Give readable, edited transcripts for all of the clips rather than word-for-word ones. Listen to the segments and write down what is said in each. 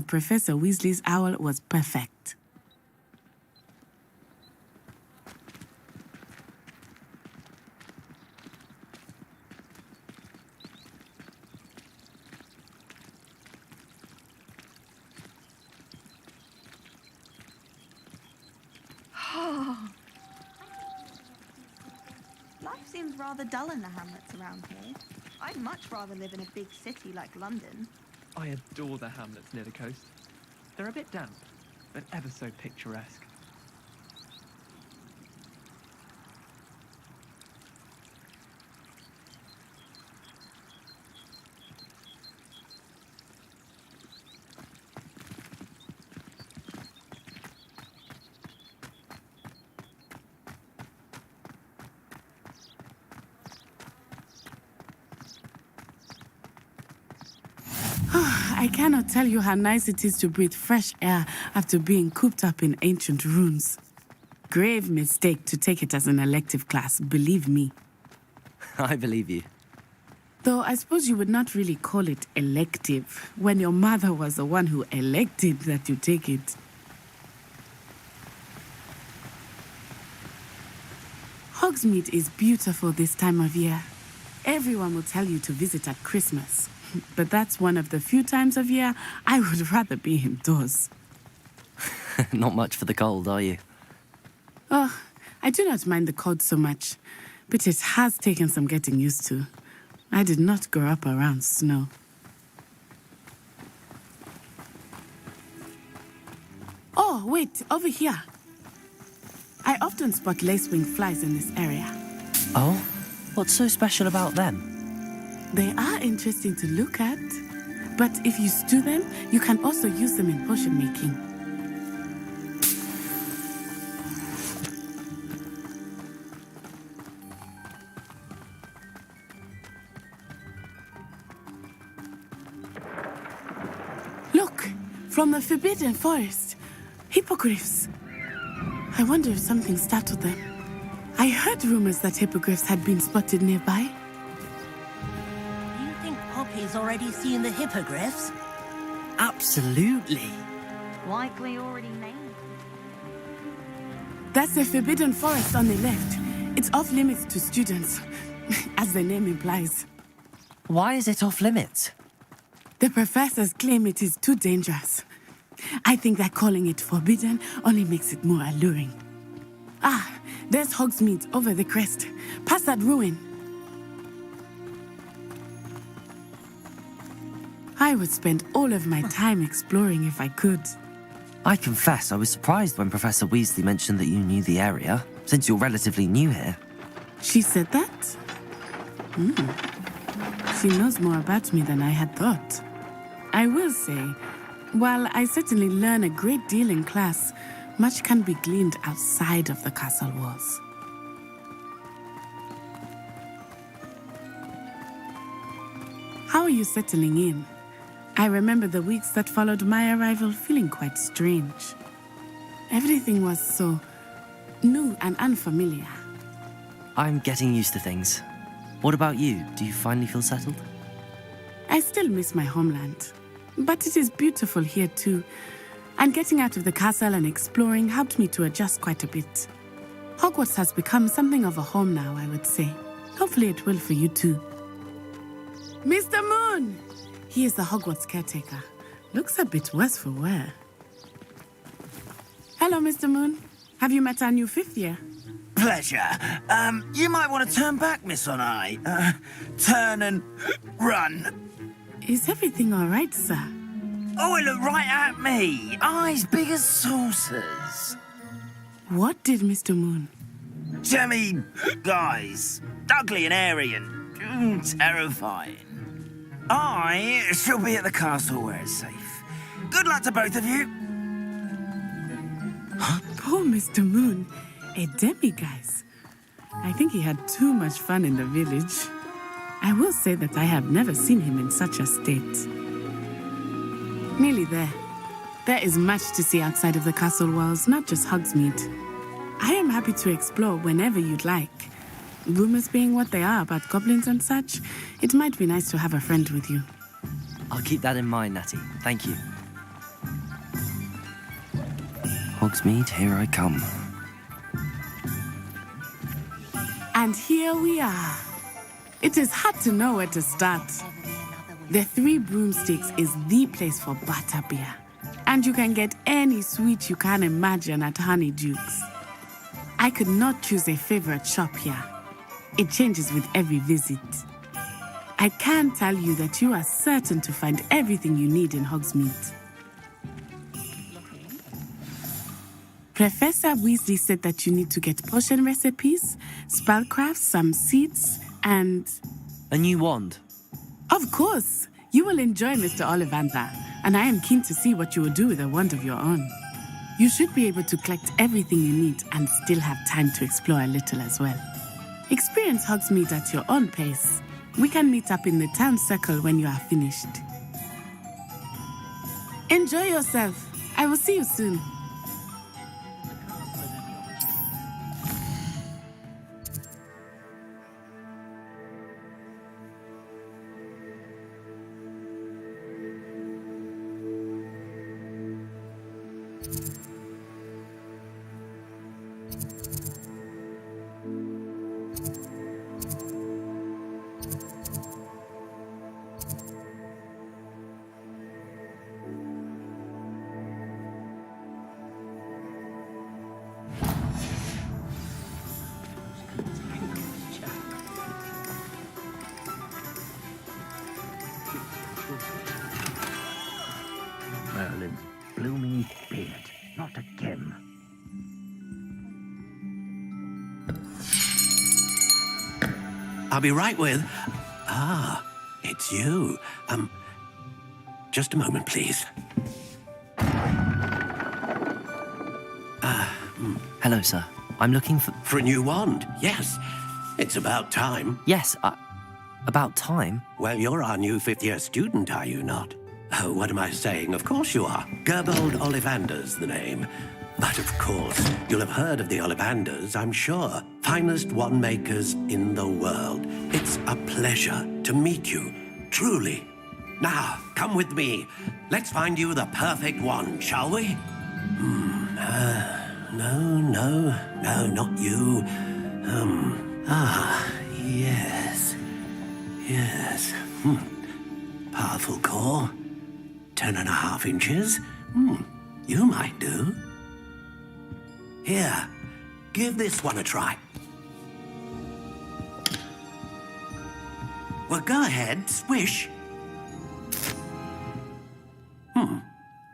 and Professor Weasley's owl was perfect. Life seems rather dull in the hamlets around here. I'd much rather live in a big city like London. I adore the hamlets near the coast. They're a bit damp, but ever so picturesque. I cannot tell you how nice it is to breathe fresh air after being cooped up in ancient ruins. Grave mistake to take it as an elective class, believe me. I believe you. Though I suppose you would not really call it elective when your mother was the one who elected that you take it. Hogsmeade is beautiful this time of year. Everyone will tell you to visit at Christmas. But that's one of the few times of year I would rather be indoors. Not much for the cold, are you? Oh, I do not mind the cold so much, but it has taken some getting used to. I did not grow up around snow. Oh, wait, over here. I often spot lacewing flies in this area. Oh? What's so special about them? They are interesting to look at, but if you stew them, you can also use them in potion making. Look, from the Forbidden Forest, hippogriffs. I wonder if something startled them. I heard rumors that hippogriffs had been spotted nearby. Poppy's already seen the hippogriffs? Absolutely. Likely already named. That's the Forbidden Forest on the left. It's off limits to students, as the name implies. Why is it off limits? The professors claim it is too dangerous. I think that calling it forbidden only makes it more alluring. Ah, there's Hogsmeade over the crest, past that ruin. I would spend all of my time exploring if I could. I confess I was surprised when Professor Weasley mentioned that you knew the area, since you're relatively new here. She said that? She knows more about me than I had thought. I will say, while I certainly learn a great deal in class, much can be gleaned outside of the castle walls. How are you settling in? I remember the weeks that followed my arrival feeling quite strange. Everything was so new and unfamiliar. I'm getting used to things. What about you? Do you finally feel settled? I still miss my homeland, but it is beautiful here too. And getting out of the castle and exploring helped me to adjust quite a bit. Hogwarts has become something of a home now, I would say. Hopefully it will for you too. Mr. Moon! He is the Hogwarts caretaker. Looks a bit worse for wear. Hello, Mr. Moon. Have you met our new fifth year? Pleasure. You might want to turn back, Miss Onai. Turn and run. Is everything all right, sir? Oh, it looked right at me. Eyes big as saucers. What did Mr. Moon? Jemmy, guys. Ugly and airy and terrifying. I shall be at the castle where it's safe. Good luck to both of you. Poor Mr. Moon. A demiguise. I think he had too much fun in the village. I will say that I have never seen him in such a state. Nearly there. There is much to see outside of the castle walls, not just Hogsmeade. I am happy to explore whenever you'd like. Rumors being what they are about goblins and such, it might be nice to have a friend with you. I'll keep that in mind, Natty. Thank you. Hogsmeade, here I come. And here we are. It is hard to know where to start. The Three Broomsticks is the place for butterbeer. And you can get any sweet you can imagine at Honeyduke's. I could not choose a favorite shop here. It changes with every visit. I can tell you that you are certain to find everything you need in Hogsmeade. Professor Weasley said that you need to get potion recipes, spellcrafts, some seeds, and... A new wand. Of course! You will enjoy Mr. Ollivander, and I am keen to see what you will do with a wand of your own. You should be able to collect everything you need and still have time to explore a little as well. Experience Hogsmeade at your own pace. We can meet up in the town circle when you are finished. Enjoy yourself. I will see you soon. Merlin's blooming beard, not a gem. I'll be right with... Ah, it's you. Just a moment, please. Hello, sir. I'm looking for... For a new wand, yes. It's about time. Yes, about time. Well, you're our new fifth-year student, are you not? Oh, what am I saying? Of course you are. Gerbold Ollivander's the name. But of course, you'll have heard of the Ollivanders, I'm sure. Finest wand makers in the world. It's a pleasure to meet you, truly. Now, come with me. Let's find you the perfect wand, shall we? No, not you. Yes. Powerful core. 10.5 inches. You might do. Here, give this one a try. Well, go ahead, swish.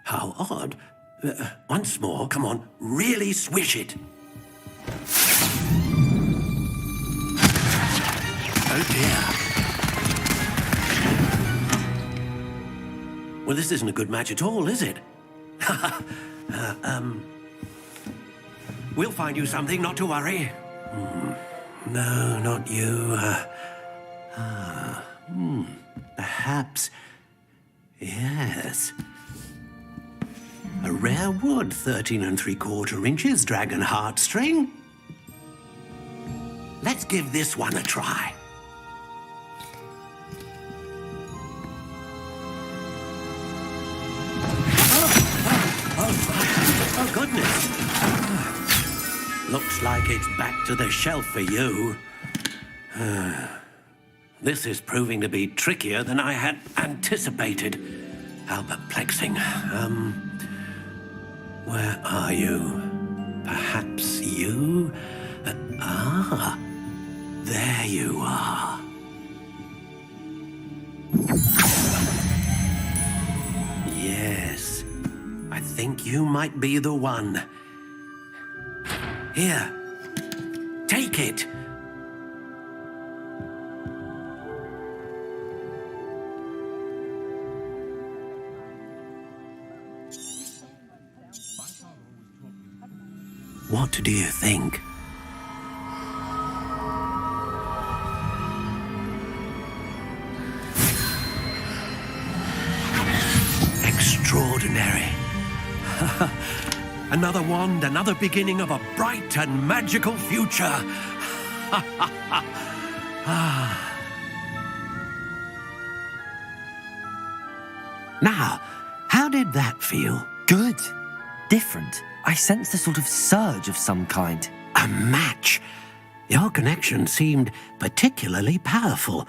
How odd. Once more, come on, really swish it. Oh dear. Well, this isn't a good match at all, is it? We'll find you something, not to worry. No, not you. Perhaps. Yes. A rare wood, 13 3/4 inches, dragon heartstring. Let's give this one a try. Oh, goodness. Looks like it's back to the shelf for you. This is proving to be trickier than I had anticipated. How perplexing. Where are you? Perhaps you? There you are. Yes, I think you might be the one. Here, take it. What do you think? Extraordinary. Another wand, another beginning of a bright and magical future. Now, how did that feel? Good. Different. I sensed a sort of surge of some kind. A match? Your connection seemed particularly powerful.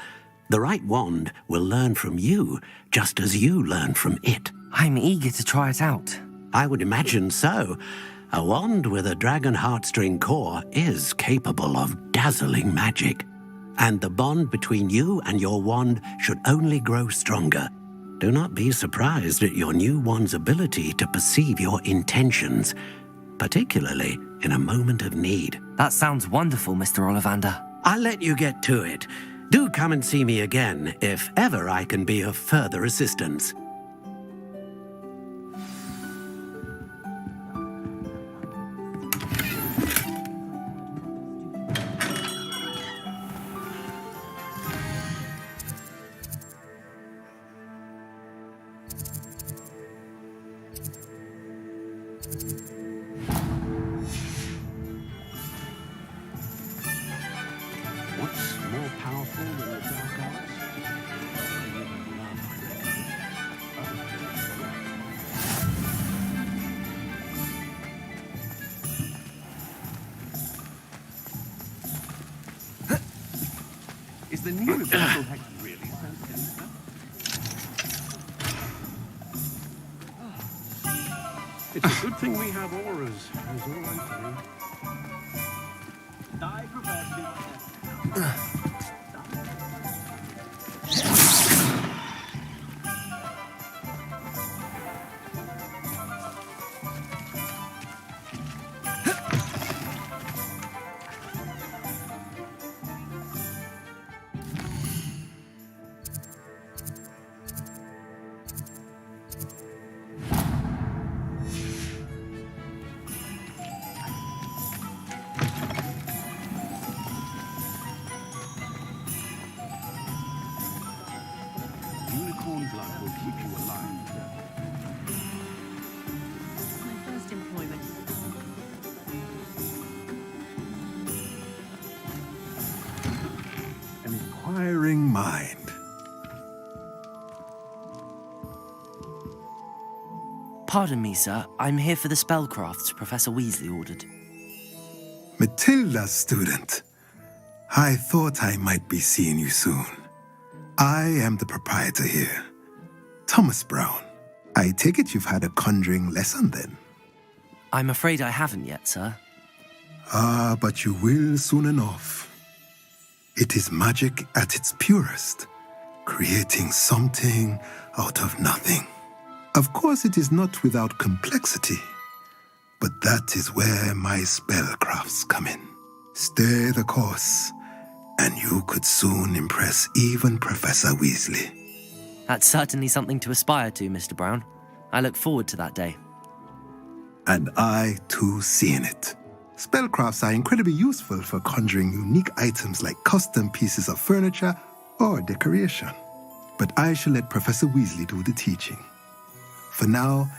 The right wand will learn from you, just as you learn from it. I'm eager to try it out. I would imagine so. A wand with a dragon heartstring core is capable of dazzling magic. And the bond between you and your wand should only grow stronger. Do not be surprised at your new wand's ability to perceive your intentions, particularly in a moment of need. That sounds wonderful, Mr. Ollivander. I'll let you get to it. Do come and see me again if ever I can be of further assistance. What's more powerful than the dark arts? Is the new reversal hex really so sinister? It's a good thing we have auras, is all I'm saying. Unicorn blood will keep you alive. My first employment. An inquiring mind. Pardon me, sir. I'm here for the spellcrafts Professor Weasley ordered. Matilda's student. I thought I might be seeing you soon. I am the proprietor here, Thomas Brown. I take it you've had a conjuring lesson then? I'm afraid I haven't yet, sir. Ah, but you will soon enough. It is magic at its purest, creating something out of nothing. Of course, it is not without complexity, but that is where my spellcrafts come in. Stay the course, and you could soon impress even Professor Weasley. That's certainly something to aspire to, Mr. Brown. I look forward to that day. And I, too, seeing it. Spellcrafts are incredibly useful for conjuring unique items like custom pieces of furniture or decoration. But I shall let Professor Weasley do the teaching. For now,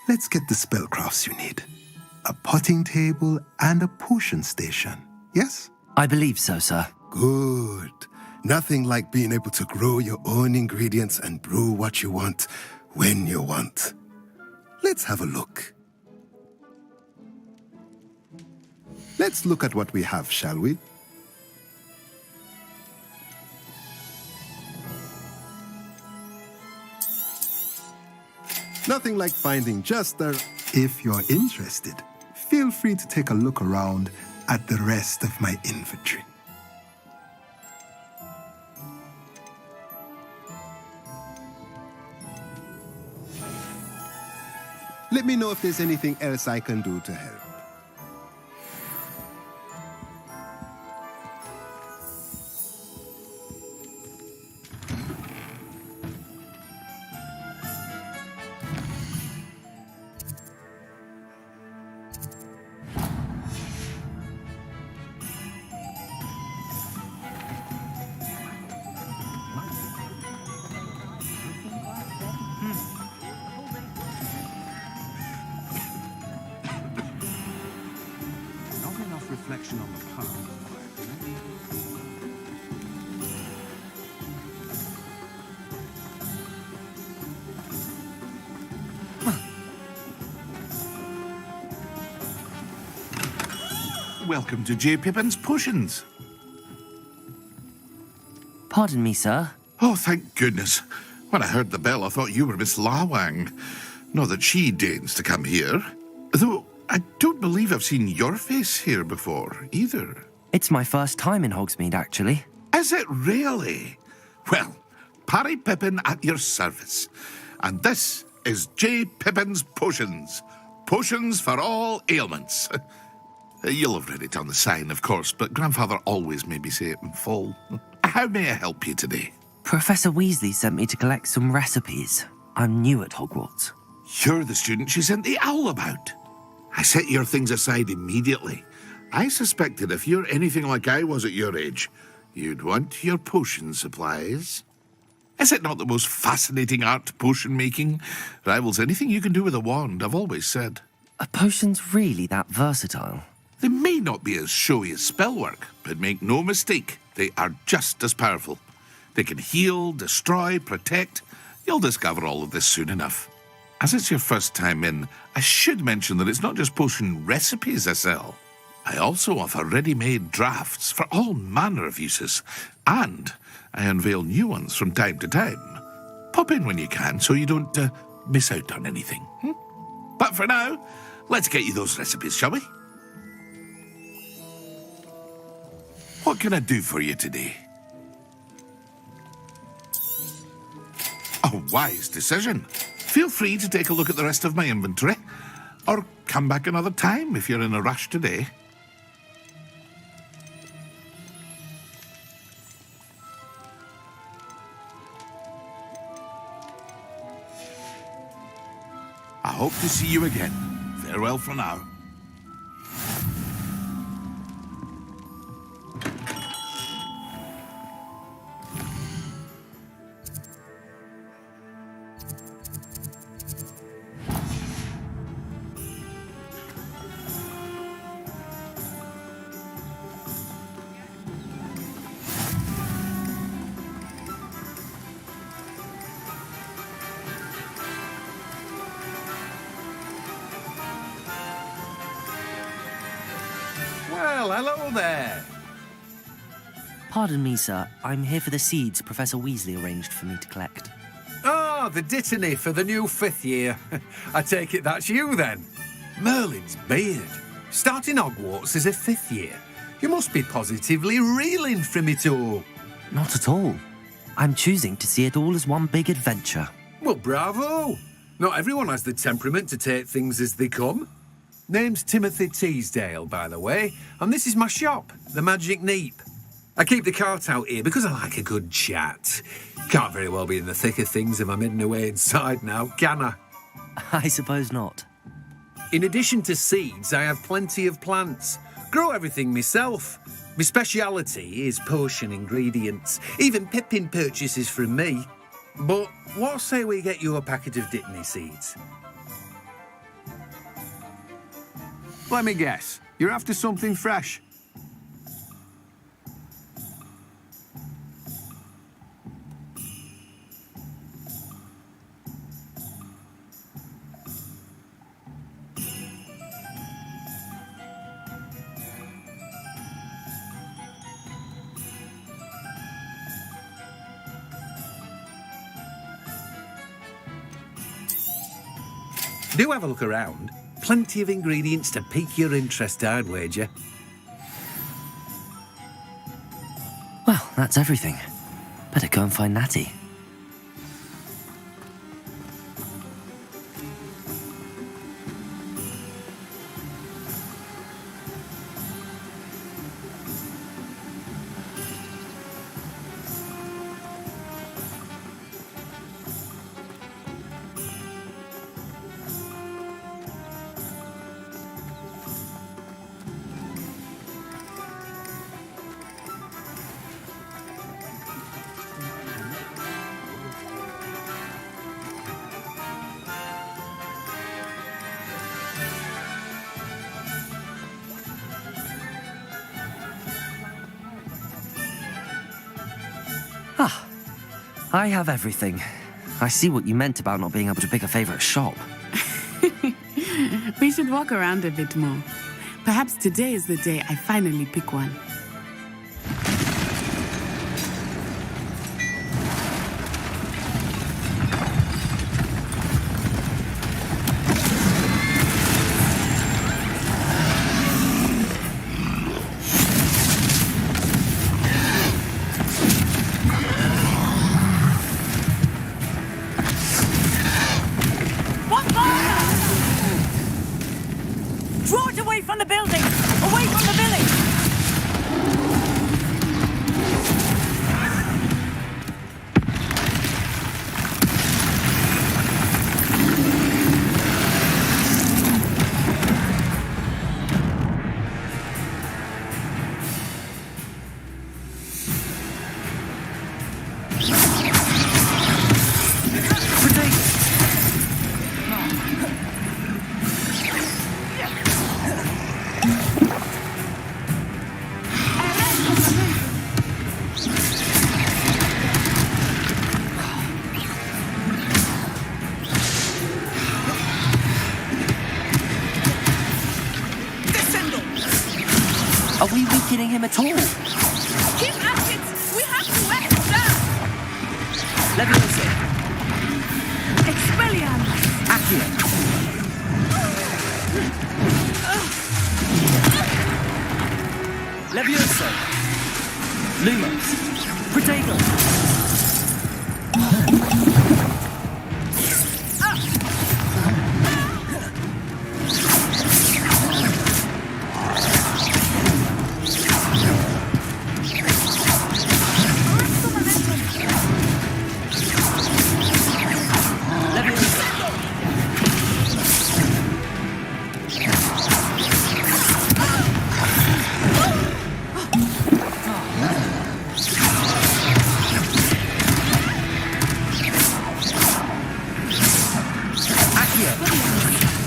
let's get the spellcrafts you need. A potting table and a potion station, yes? I believe so, sir. Good. Nothing like being able to grow your own ingredients and brew what you want when you want. Let's have a look. Let's look at what we have, shall we? Nothing like finding just the... If you're interested, feel free to take a look around at the rest of my inventory. Let me know if there's anything else I can do to help. Not enough reflection on the past. welcome to J. Pippin's Potions. Pardon me, sir. Oh, thank goodness. When I heard the bell, I thought you were Miss Lawang. Not that she deigns to come here. Though, I don't believe I've seen your face here before, either. It's my first time in Hogsmeade, actually. Is it really? Well, Parry Pippin at your service. And this is J. Pippin's Potions. Potions for all ailments. You'll have read it on the sign, of course, but Grandfather always made me say it in full. How may I help you today? Professor Weasley sent me to collect some recipes. I'm new at Hogwarts. You're the student she sent the owl about. I set your things aside immediately. I suspected if you're anything like I was at your age, you'd want your potion supplies. Is it not the most fascinating art, potion making? Rivals anything you can do with a wand, I've always said. Are potions really that versatile? They may not be as showy as spellwork, but make no mistake, they are just as powerful. They can heal, destroy, protect. You'll discover all of this soon enough. As it's your first time in, I should mention that it's not just potion recipes I sell. I also offer ready-made drafts for all manner of uses, and I unveil new ones from time to time. Pop in when you can so you don't miss out on anything. But for now, let's get you those recipes, shall we? What can I do for you today? A wise decision. Feel free to take a look at the rest of my inventory, or come back another time if you're in a rush today. I hope to see you again. Farewell for now. Well, hello there. Pardon me, sir. I'm here for the seeds Professor Weasley arranged for me to collect. Ah, the dittany for the new 5th year. I take it that's you, then. Merlin's beard. Starting Hogwarts as a 5th year. You must be positively reeling from it all. Not at all. I'm choosing to see it all as one big adventure. Well, bravo. Not everyone has the temperament to take things as they come. Name's Timothy Teasdale, by the way, and this is my shop, the Magic Neep. I keep the cart out here because I like a good chat. Can't very well be in the thick of things if I'm hidden away inside now, can I? I suppose not. In addition to seeds, I have plenty of plants. Grow everything myself. My speciality is potion ingredients. Even Pippin purchases from me. But what say we get you a packet of Dittany seeds? Let me guess. You're after something fresh. Do have a look around. Plenty of ingredients to pique your interest, I'd wager. Well, that's everything. Better go and find Natty. Ah, I have everything. I see what you meant about not being able to pick a favourite shop. We should walk around a bit more. Perhaps today is the day I finally pick one. Draw it away from the building! Away from the village! Are we weakening him at all? Keep at it! We have to wear it down! Leviosa! Expelliarmus! Accio! Leviosa! Lumos! Protego!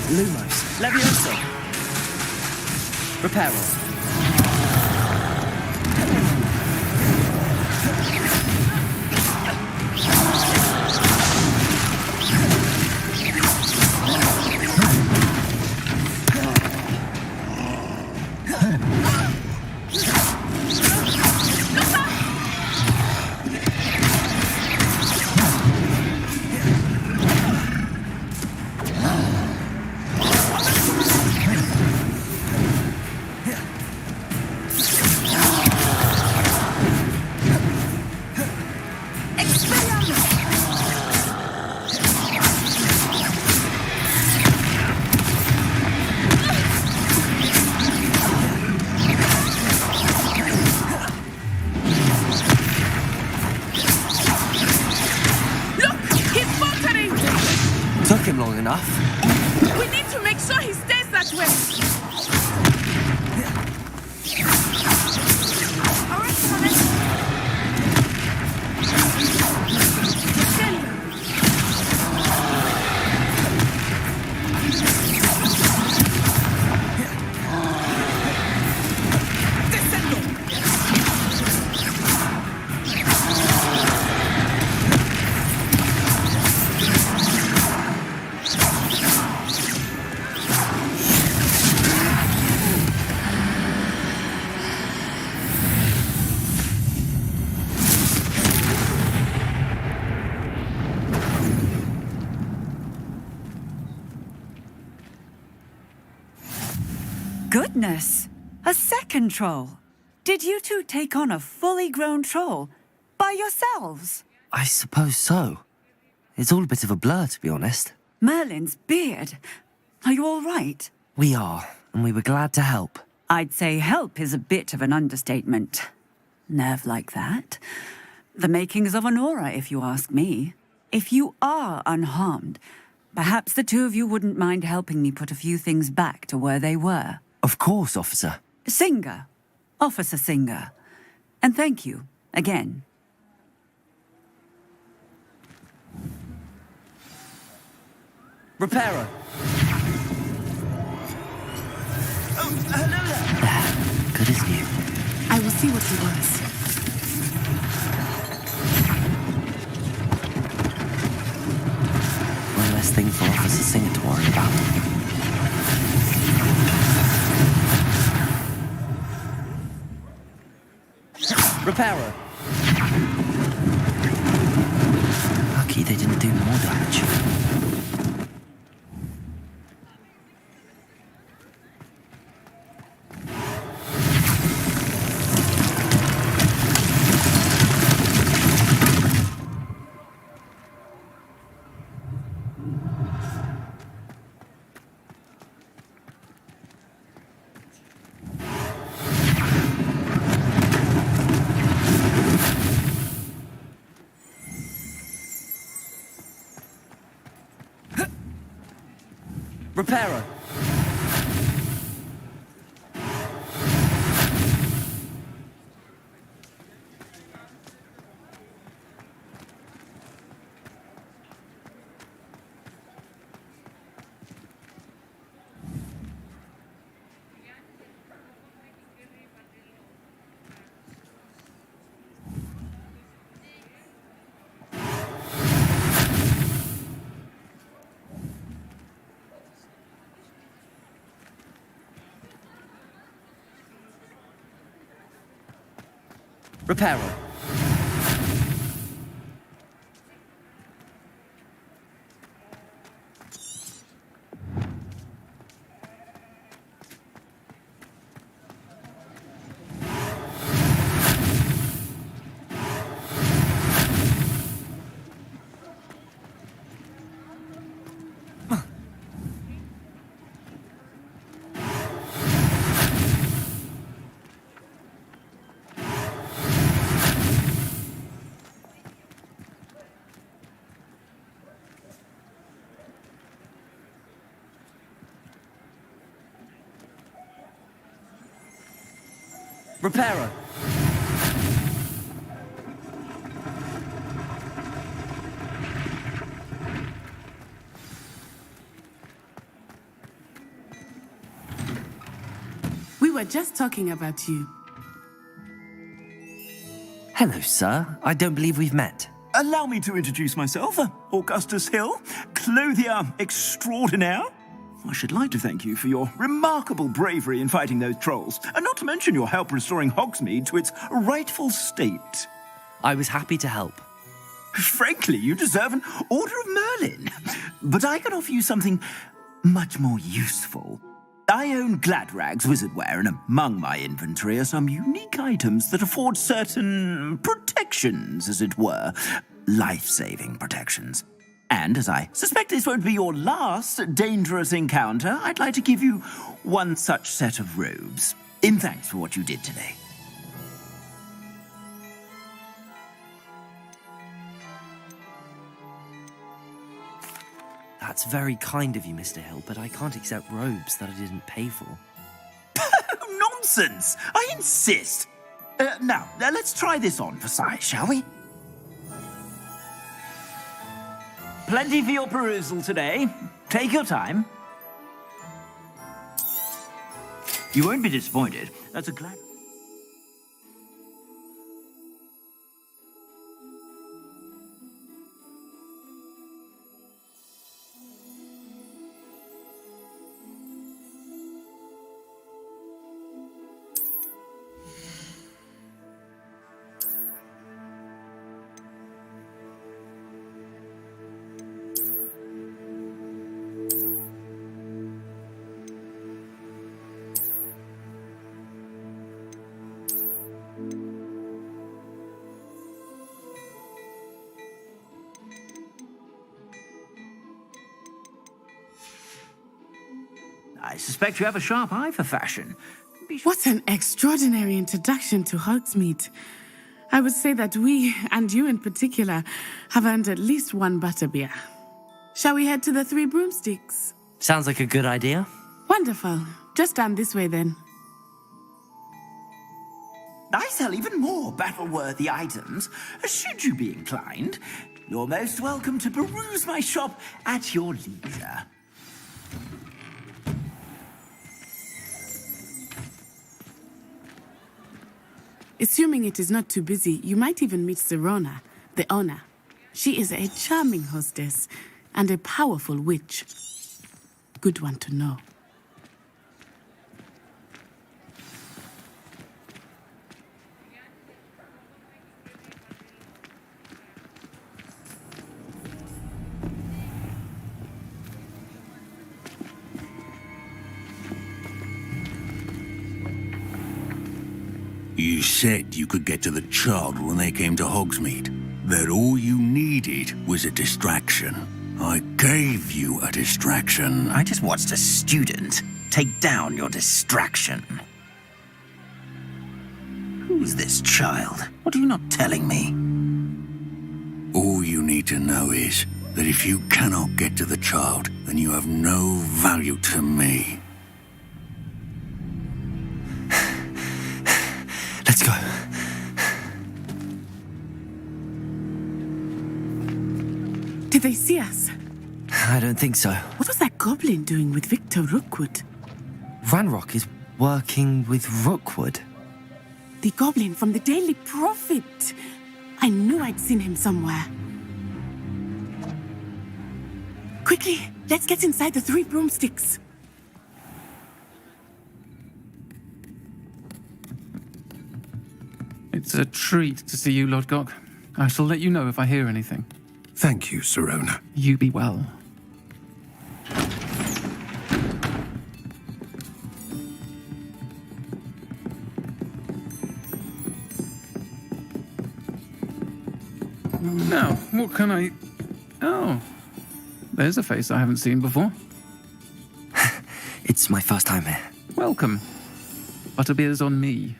Lumos, Leviosa, Reparo. Took him long enough. We need to make sure he stays that way! Goodness! A second troll! Did you two take on a fully grown troll by yourselves? I suppose so. It's all a bit of a blur, to be honest. Merlin's beard. Are you all right? We are, and we were glad to help. I'd say help is a bit of an understatement. Nerve like that. The makings of an aura, if you ask me. If you are unharmed, perhaps the two of you wouldn't mind helping me put a few things back to where they were. Of course, officer. Singer. Officer Singer. And thank you, again. Reparo. Oh, hello there. Good as new. I will see what he was. One less thing for Officer Singer to worry about. Reparo. Lucky they didn't do more damage. Reparo. Reparo. Reparo. We were just talking about you. Hello, sir. I don't believe we've met. Allow me to introduce myself, Augustus Hill, clothier extraordinaire. I should like to thank you for your remarkable bravery in fighting those trolls, and not to mention your help restoring Hogsmeade to its rightful state. I was happy to help. Frankly, you deserve an Order of Merlin. But I can offer you something much more useful. I own Gladrag's wizardware, and among my inventory are some unique items that afford certain protections, as it were. Life-saving protections. And as I suspect this won't be your last dangerous encounter, I'd like to give you one such set of robes, in thanks for what you did today. That's very kind of you, Mr. Hill, but I can't accept robes that I didn't pay for. Nonsense! I insist! Now, let's try this on for size, shall we? Plenty for your perusal today. Take your time. You won't be disappointed. That's a glad... I suspect you have a sharp eye for fashion. What an extraordinary introduction to Hogsmeade. I would say that we, and you in particular, have earned at least one butterbeer. Shall we head to the Three Broomsticks? Sounds like a good idea. Wonderful. Just down this way then. I sell even more battle-worthy items, should you be inclined. You're most welcome to peruse my shop at your leisure. Assuming it is not too busy, you might even meet Sirona, the owner. She is a charming hostess and a powerful witch. Good one to know. You said you could get to the child when they came to Hogsmeade. That all you needed was a distraction. I gave you a distraction. I just watched a student take down your distraction. Who's this child? What are you not telling me? All you need to know is that if you cannot get to the child, then you have no value to me. Let's go. Did they see us? I don't think so. What was that goblin doing with Victor Rookwood? Ranrock is working with Rookwood. The goblin from the Daily Prophet. I knew I'd seen him somewhere. Quickly, let's get inside the 3 broomsticks. It's a treat to see you, Lodgok. I shall let you know if I hear anything. Thank you, Sirona. You be well. Now, what can I... Oh, there's a face I haven't seen before. It's my first time here. Welcome. Butterbeer's on me.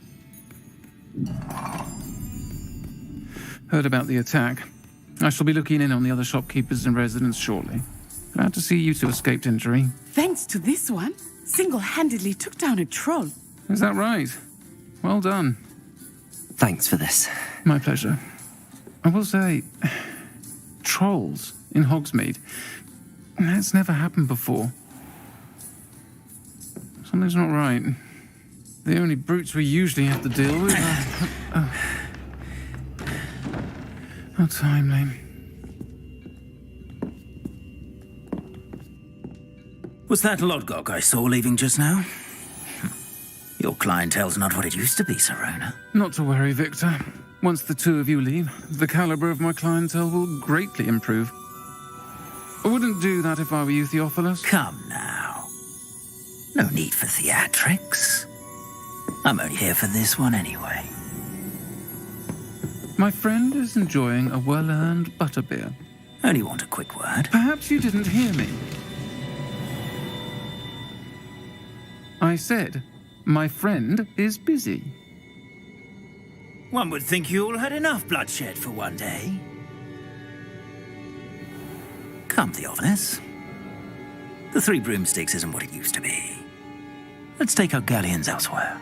Heard about the attack. I shall be looking in on the other shopkeepers and residents shortly. Glad to see you two escaped injury. Thanks to this one, single-handedly took down a troll. Is that right? Well done. Thanks for this. My pleasure. I will say, trolls in Hogsmeade. That's never happened before. Something's not right. The only brutes we usually have to deal with are... How timely. Was that Lodgok I saw leaving just now? Your clientele's not what it used to be, Sirona. Not to worry, Victor. Once the 2 of you leave, the caliber of my clientele will greatly improve. I wouldn't do that if I were you, Theophilus. Come now. No need for theatrics. I'm only here for this one anyway. My friend is enjoying a well-earned butterbeer. Only want a quick word. Perhaps you didn't hear me. I said, my friend is busy. One would think you all had enough bloodshed for one day. Come, Theophilus. The 3 broomsticks isn't what it used to be. Let's take our galleons elsewhere.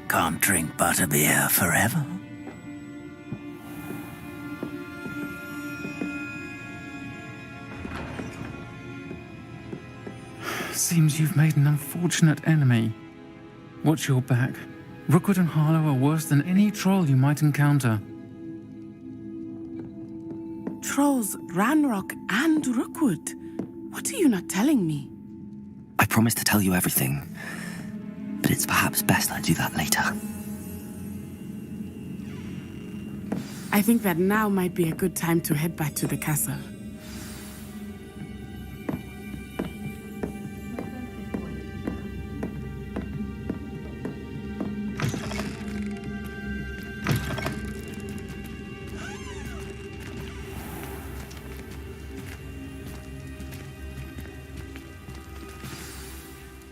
Can't drink butterbeer forever. Seems you've made an unfortunate enemy. Watch your back. Rookwood and Harlow are worse than any troll you might encounter. Trolls, Ranrock, and Rookwood. What are you not telling me? I promise to tell you everything, but it's perhaps best I do that later. I think that now might be a good time to head back to the castle.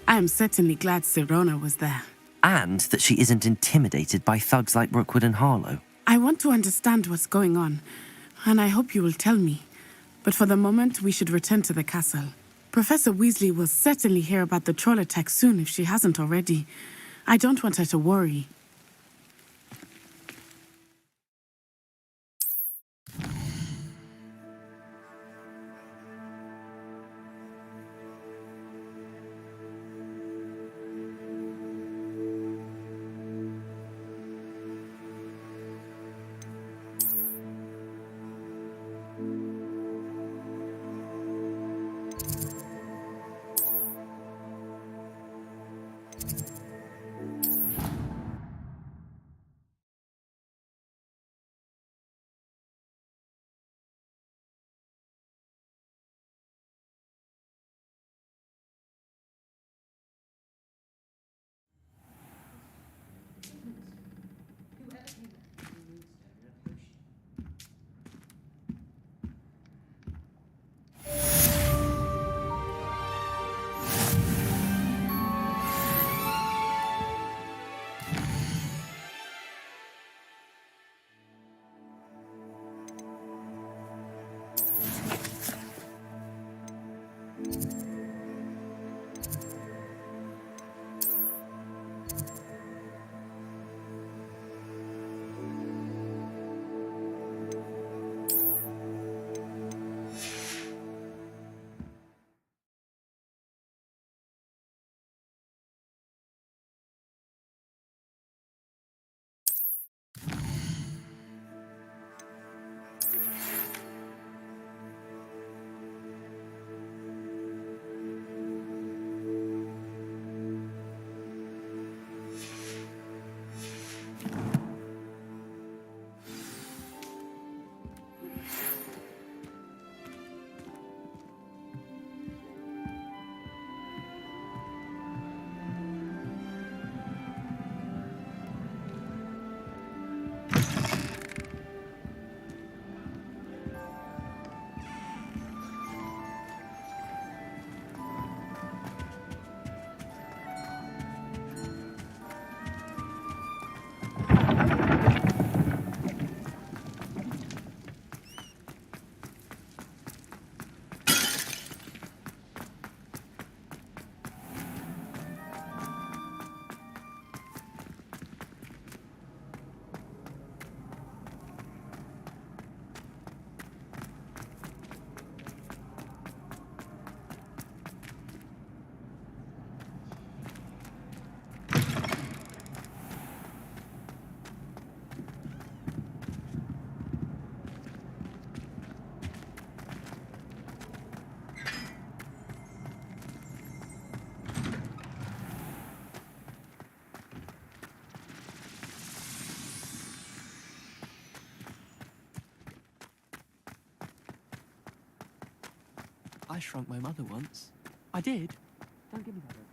I am certainly glad Sirona was there. And that she isn't intimidated by thugs like Rookwood and Harlow. I want to understand what's going on, and I hope you will tell me. But for the moment, we should return to the castle. Professor Weasley will certainly hear about the troll attack soon if she hasn't already. I don't want her to worry. I shrunk my mother once. I did. Don't give me that look.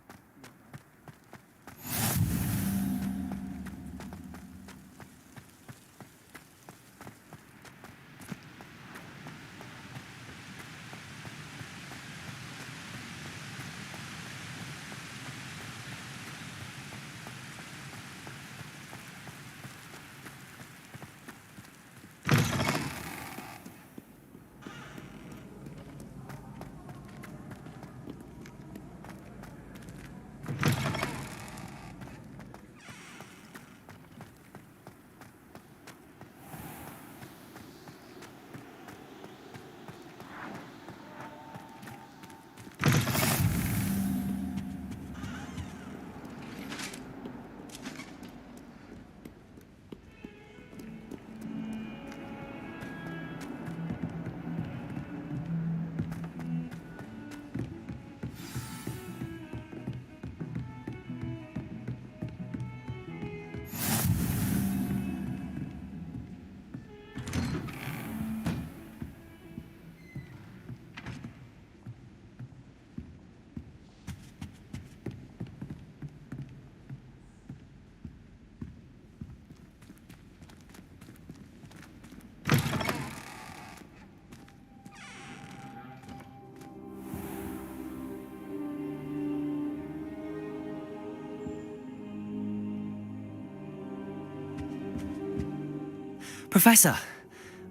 Professor,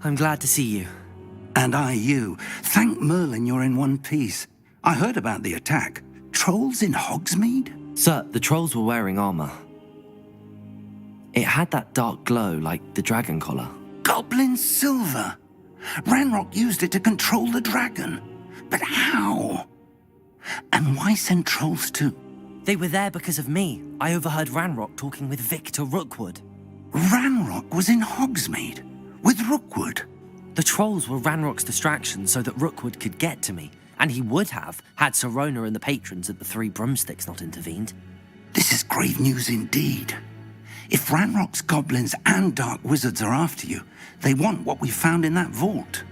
I'm glad to see you. And I you. Thank Merlin you're in one piece. I heard about the attack. Trolls in Hogsmeade? Sir, the trolls were wearing armor. It had that dark glow like the dragon collar. Goblin silver. Ranrock used it to control the dragon. But how? And why send trolls too? They were there because of me. I overheard Ranrock talking with Victor Rookwood. Ranrock was in Hogsmeade? With Rookwood? The trolls were Ranrock's distraction so that Rookwood could get to me. And he would have, had Sirona and the patrons at the Three Broomsticks not intervened. This is grave news indeed. If Ranrock's goblins and dark wizards are after you, they want what we found in that vault.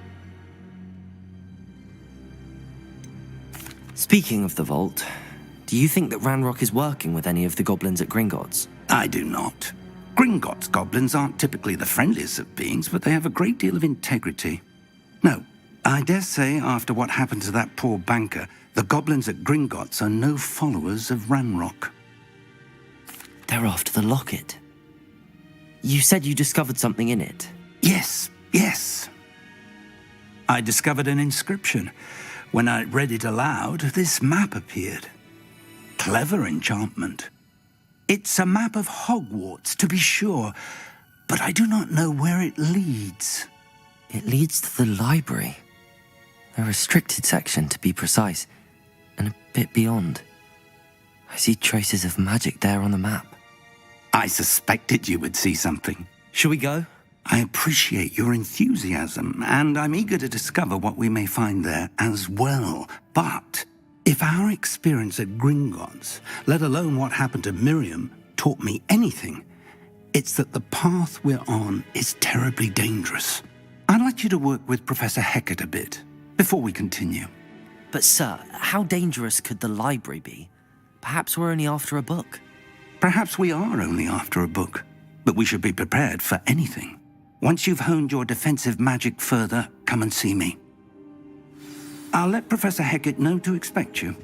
Speaking of the vault, do you think that Ranrock is working with any of the goblins at Gringotts? I do not. Gringotts goblins aren't typically the friendliest of beings, but they have a great deal of integrity. No, I dare say after what happened to that poor banker, the goblins at Gringotts are no followers of Ranrock. They're after the locket. You said you discovered something in it. Yes. I discovered an inscription. When I read it aloud, this map appeared. Clever enchantment. It's a map of Hogwarts, to be sure, but I do not know where it leads. It leads to the library. A restricted section, to be precise, and a bit beyond. I see traces of magic there on the map. I suspected you would see something. Shall we go? I appreciate your enthusiasm, and I'm eager to discover what we may find there as well. But if our experience at Gringotts, let alone what happened to Miriam, taught me anything, it's that the path we're on is terribly dangerous. I'd like you to work with Professor Hecat a bit before we continue. But sir, how dangerous could the library be? Perhaps we're only after a book. Perhaps we are only after a book, but we should be prepared for anything. Once you've honed your defensive magic further, come and see me. I'll let Professor Hecat know to expect you.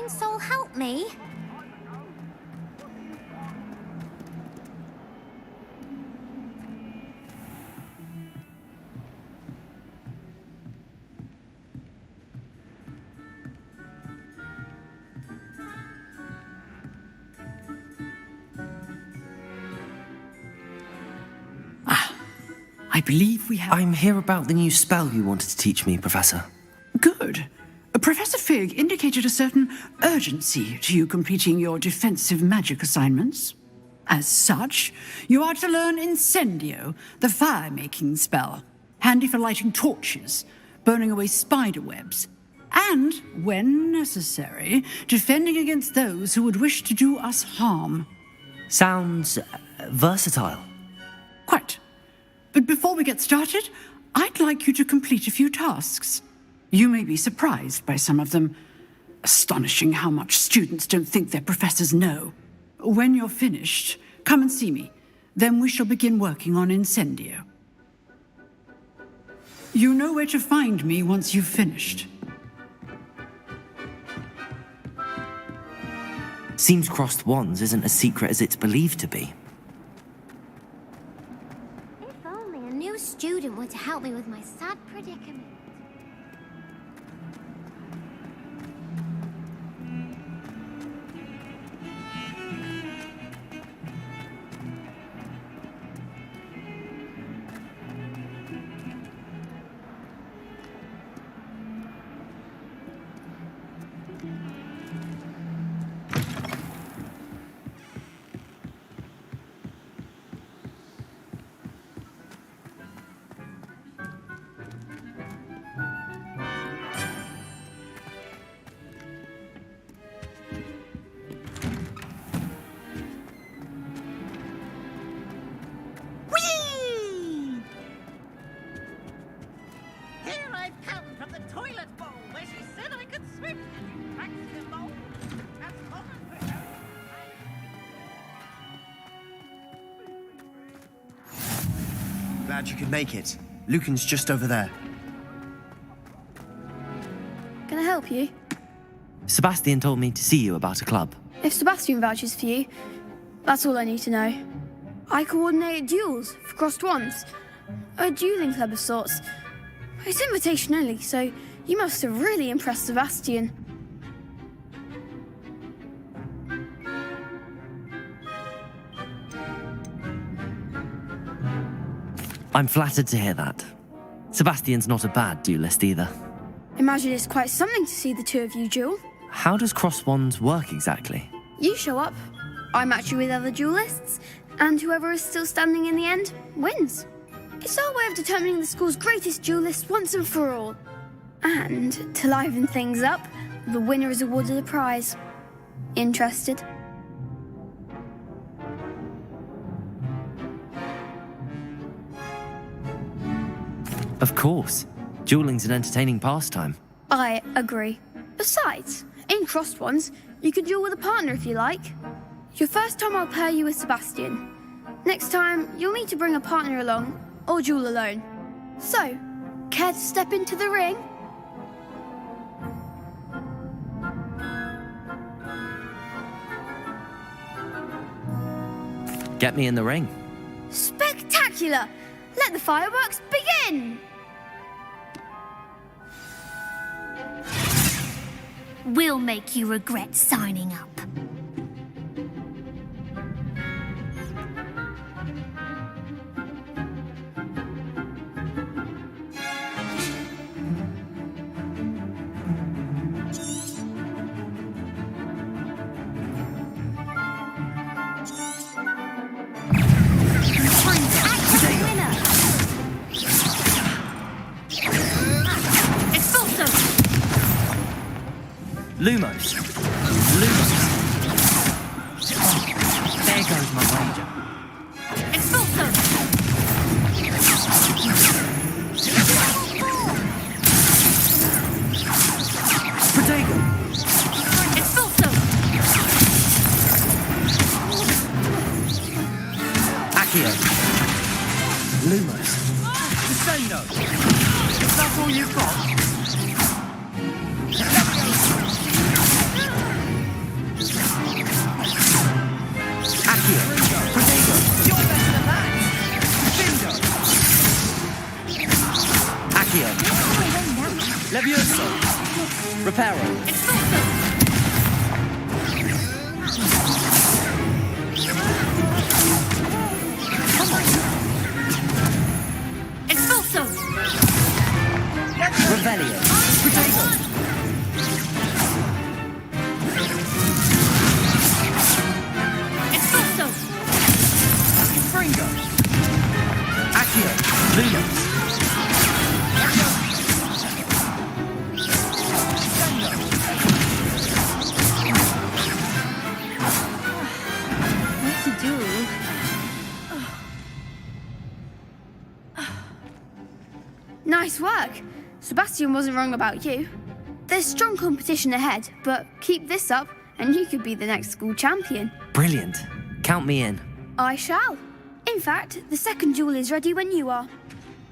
kind soul help me? I believe we have... I'm here about the new spell you wanted to teach me, Professor. Good. Professor Fig indicated a certain urgency to you completing your defensive magic assignments. As such, you are to learn Incendio, the fire-making spell, handy for lighting torches, burning away spider webs, and, when necessary, defending against those who would wish to do us harm. Sounds versatile. Quite. But before we get started, I'd like you to complete a few tasks. You may be surprised by some of them. Astonishing how much students don't think their professors know. When you're finished, come and see me. Then we shall begin working on Incendio. You know where to find me once you've finished. Seems crossed wands isn't as secret as it's believed to be. If only a new student were to help me with my sad predicament. Glad you could make it. Lucan's just over there. Can I help you? Sebastian told me to see you about a club. If Sebastian vouches for you, that's all I need to know. I coordinate duels for crossed wands. A dueling club of sorts. It's invitation only, so you must have really impressed Sebastian. I'm flattered to hear that. Sebastian's not a bad duelist either. Imagine it's quite something to see the two of you duel. How does cross wands work exactly? You show up, I match you with other duelists, and whoever is still standing in the end wins. It's our way of determining the school's greatest duelist once and for all. And, to liven things up, the winner is awarded a prize. Interested? Of course. Dueling's an entertaining pastime. I agree. Besides, in crossed ones, you could duel with a partner if you like. Your first time I'll pair you with Sebastian. Next time, you'll need to bring a partner along, or duel alone. So, care to step into the ring? Get me in the ring. Spectacular! Let the fireworks begin! We'll make you regret signing up. Lumos. Lumos. There goes my wager. Expulso! Protego. Expulso! Accio. Lumos. Descendo! Is that all you've got? Levioso! Reparo! Expulso! Revelio! Protego! Expulso! Fringo! Accio! Lumos! What to do? Nice work. Sebastian wasn't wrong about you. There's strong competition ahead, but keep this up and you could be the next school champion. Brilliant. Count me in. I shall. In fact, the second duel is ready when you are.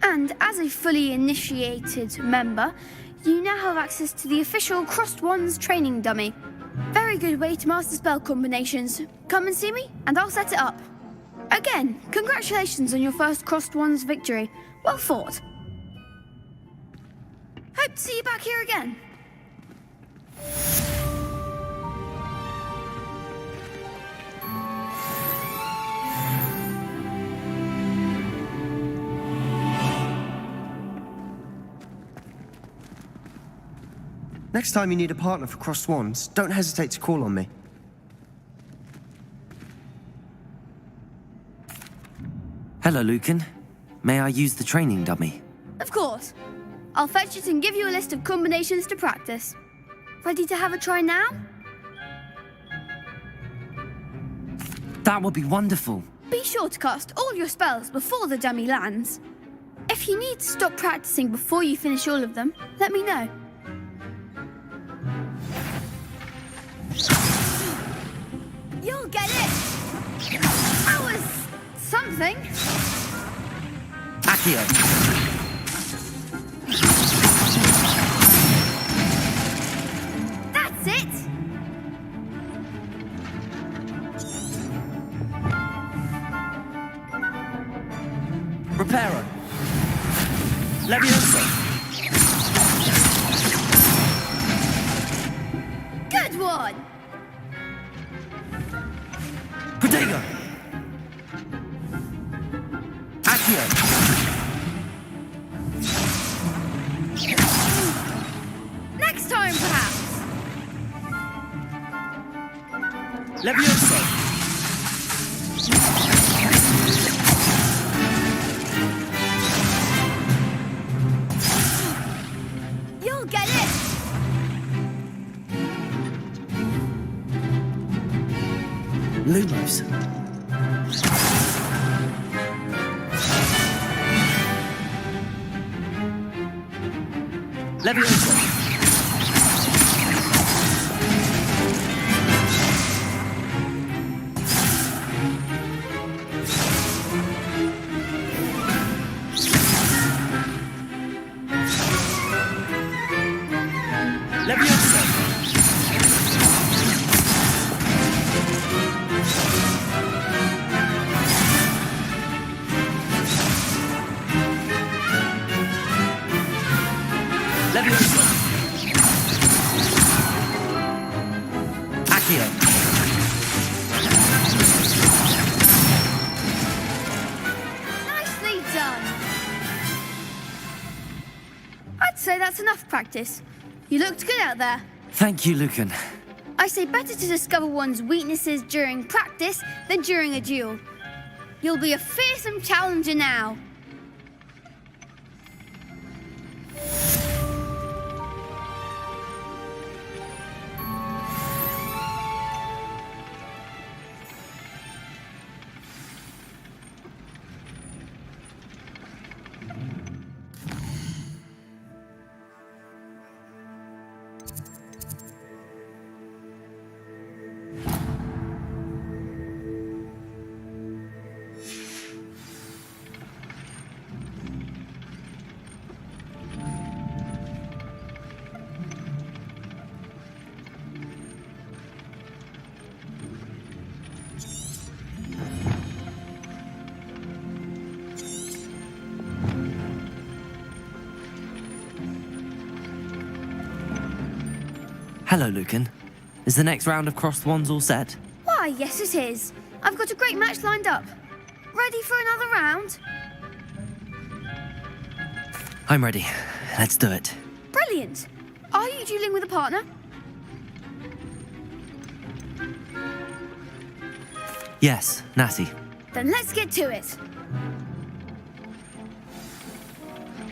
And as a fully initiated member, you now have access to the official Crossed Wands training dummy. Very good way to master spell combinations. Come and see me, and I'll set it up. Again, congratulations on your first Crossed Wands victory. Well fought. Hope to see you back here again. Next time you need a partner for Crossed Wands, don't hesitate to call on me. Hello, Lucan. May I use the training dummy? Of course. I'll fetch it and give you a list of combinations to practice. Ready to have a try now? That would be wonderful. Be sure to cast all your spells before the dummy lands. If you need to stop practicing before you finish all of them, let me know. You'll get it! That was something. Accio! That's it! Reparo! Levioso! Good one! Protego! Accio! Next time, perhaps! Levioso! You'll get it! Lumos! Levioso! Levioso! Levioso! Accio! Nicely done! I'd say that's enough practice. You looked good out there. Thank you, Lucan. I say better to discover one's weaknesses during practice than during a duel. You'll be a fearsome challenger now. Hello, Lucan. Is the next round of Crossed Wands all set? Why, yes it is. I've got a great match lined up. Ready for another round? I'm ready. Let's do it. Brilliant. Are you dueling with a partner? Yes, Natty. Then let's get to it.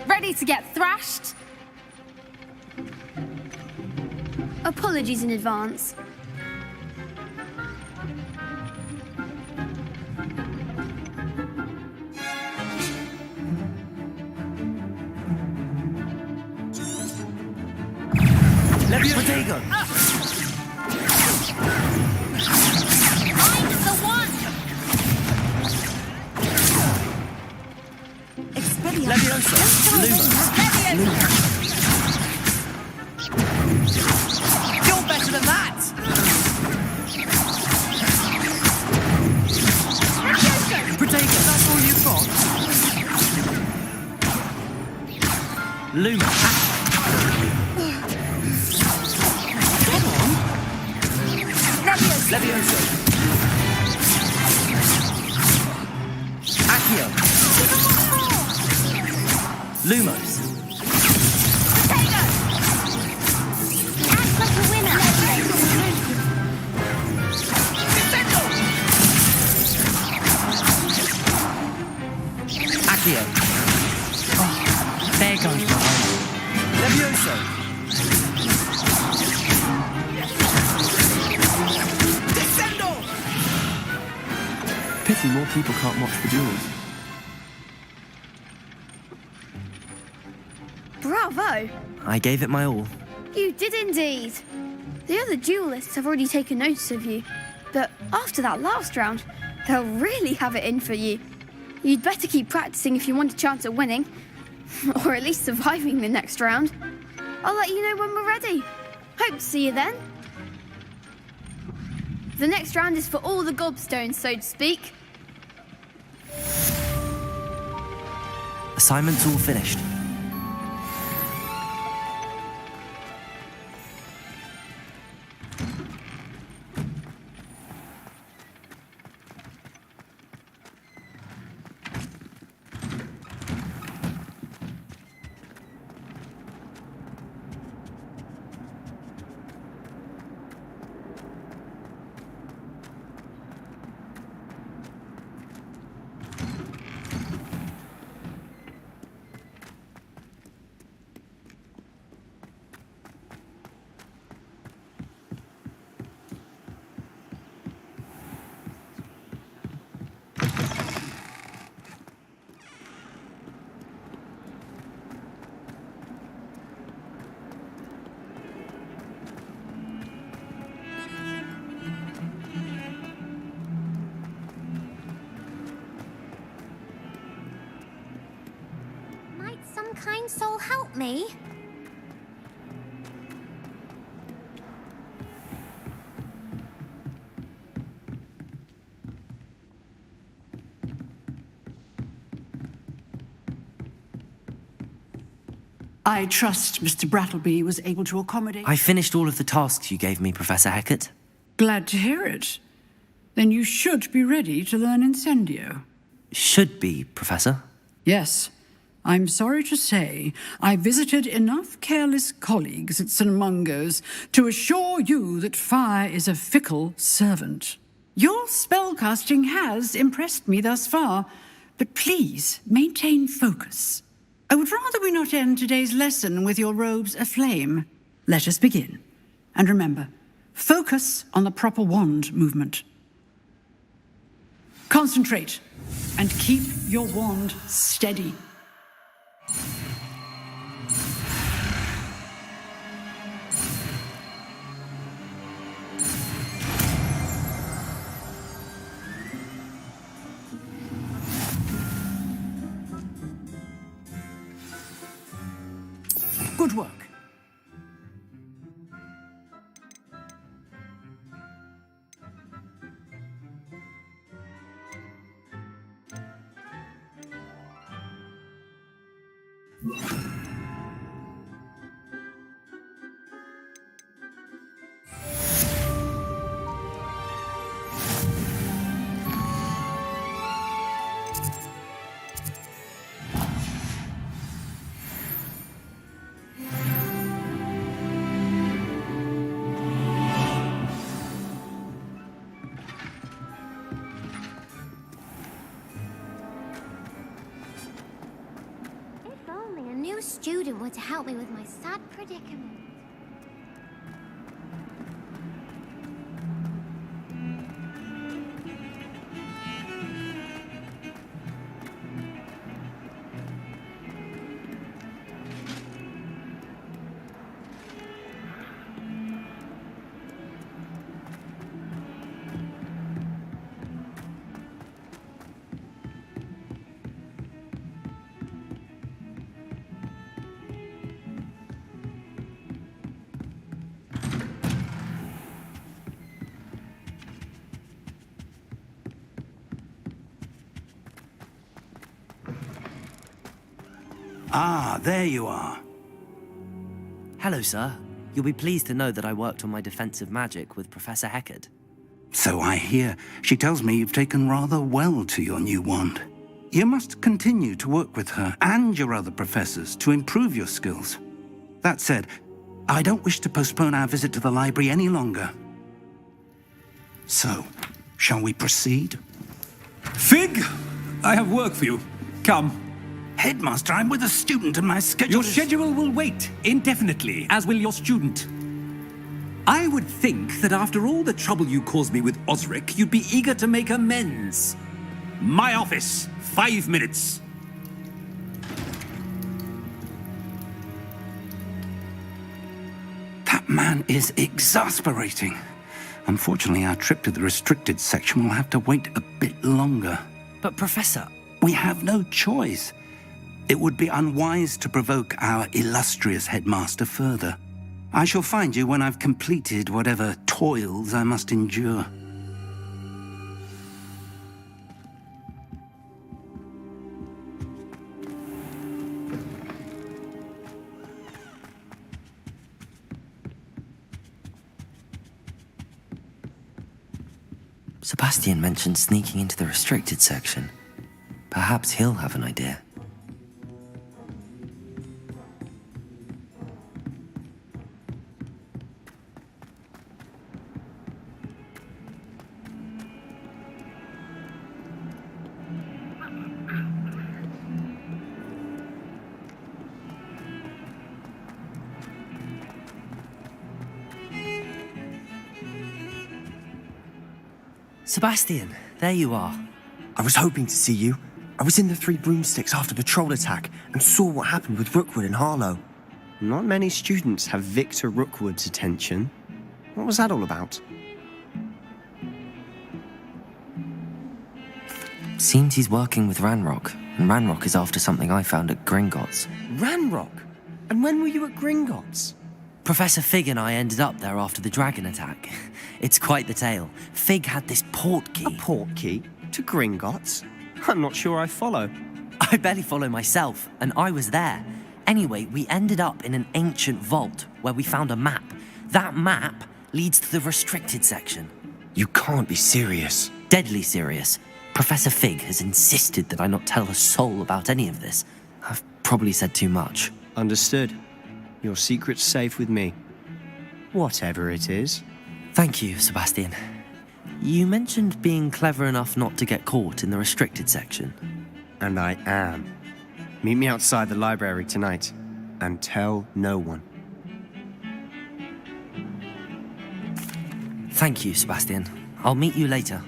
Ready to get thrashed? Apologies in advance. Protego! I'm the one! Expelliarmus! Leviosa! Lumos! You're better than that! Protego, that's all you've got? Lumos! Levioso. Accio. Lumos. Potato! Act like a winner! Accio. Oh, there goes my home. Levioso. Pity more people can't watch the duels. Bravo! I gave it my all. You did indeed. The other duelists have already taken notice of you, but after that last round, they'll really have it in for you. You'd better keep practicing if you want a chance at winning, or at least surviving the next round. I'll let you know when we're ready. Hope to see you then. The next round is for all the gobstones, so to speak. Assignment's all finished. Some kind soul help me? I trust Mr. Brattleby was able to accommodate... I finished all of the tasks you gave me, Professor Hecat. Glad to hear it. Then you should be ready to learn Incendio. Should be, Professor. Yes. I'm sorry to say, I visited enough careless colleagues at St. Mungo's to assure you that fire is a fickle servant. Your spellcasting has impressed me thus far, but please maintain focus. I would rather we not end today's lesson with your robes aflame. Let us begin. And remember, focus on the proper wand movement. Concentrate and keep your wand steady. Good work. student were to help me with my sad predicament. Ah, there you are. Hello, sir. You'll be pleased to know that I worked on my defensive magic with Professor Heckard. So I hear. She tells me you've taken rather well to your new wand. You must continue to work with her and your other professors to improve your skills. That said, I don't wish to postpone our visit to the library any longer. So, shall we proceed? Fig! I have work for you. Come. Headmaster, I'm with a student and my schedule Your schedule will wait indefinitely, as will your student. I would think that after all the trouble you caused me with Osric, you'd be eager to make amends. My office, 5 minutes. That man is exasperating. Unfortunately, our trip to the restricted section will have to wait a bit longer. But, Professor... We have no choice. It would be unwise to provoke our illustrious headmaster further. I shall find you when I've completed whatever toils I must endure. Sebastian mentioned sneaking into the restricted section. Perhaps he'll have an idea. Sebastian, there you are. I was hoping to see you. I was in the Three Broomsticks after the troll attack and saw what happened with Rookwood and Harlow. Not many students have Victor Rookwood's attention. What was that all about? Seems he's working with Ranrock, and Ranrock is after something I found at Gringotts. Ranrock? And when were you at Gringotts? Professor Fig and I ended up there after the dragon attack. It's quite the tale. Fig had this port key. A port key? To Gringotts? I'm not sure I follow. I barely follow myself, and I was there. Anyway, we ended up in an ancient vault where we found a map. That map leads to the restricted section. You can't be serious. Deadly serious. Professor Fig has insisted that I not tell a soul about any of this. I've probably said too much. Understood. Your secret's safe with me. Whatever it is. Thank you, Sebastian. You mentioned being clever enough not to get caught in the restricted section. And I am. Meet me outside the library tonight, and tell no one. Thank you, Sebastian. I'll meet you later.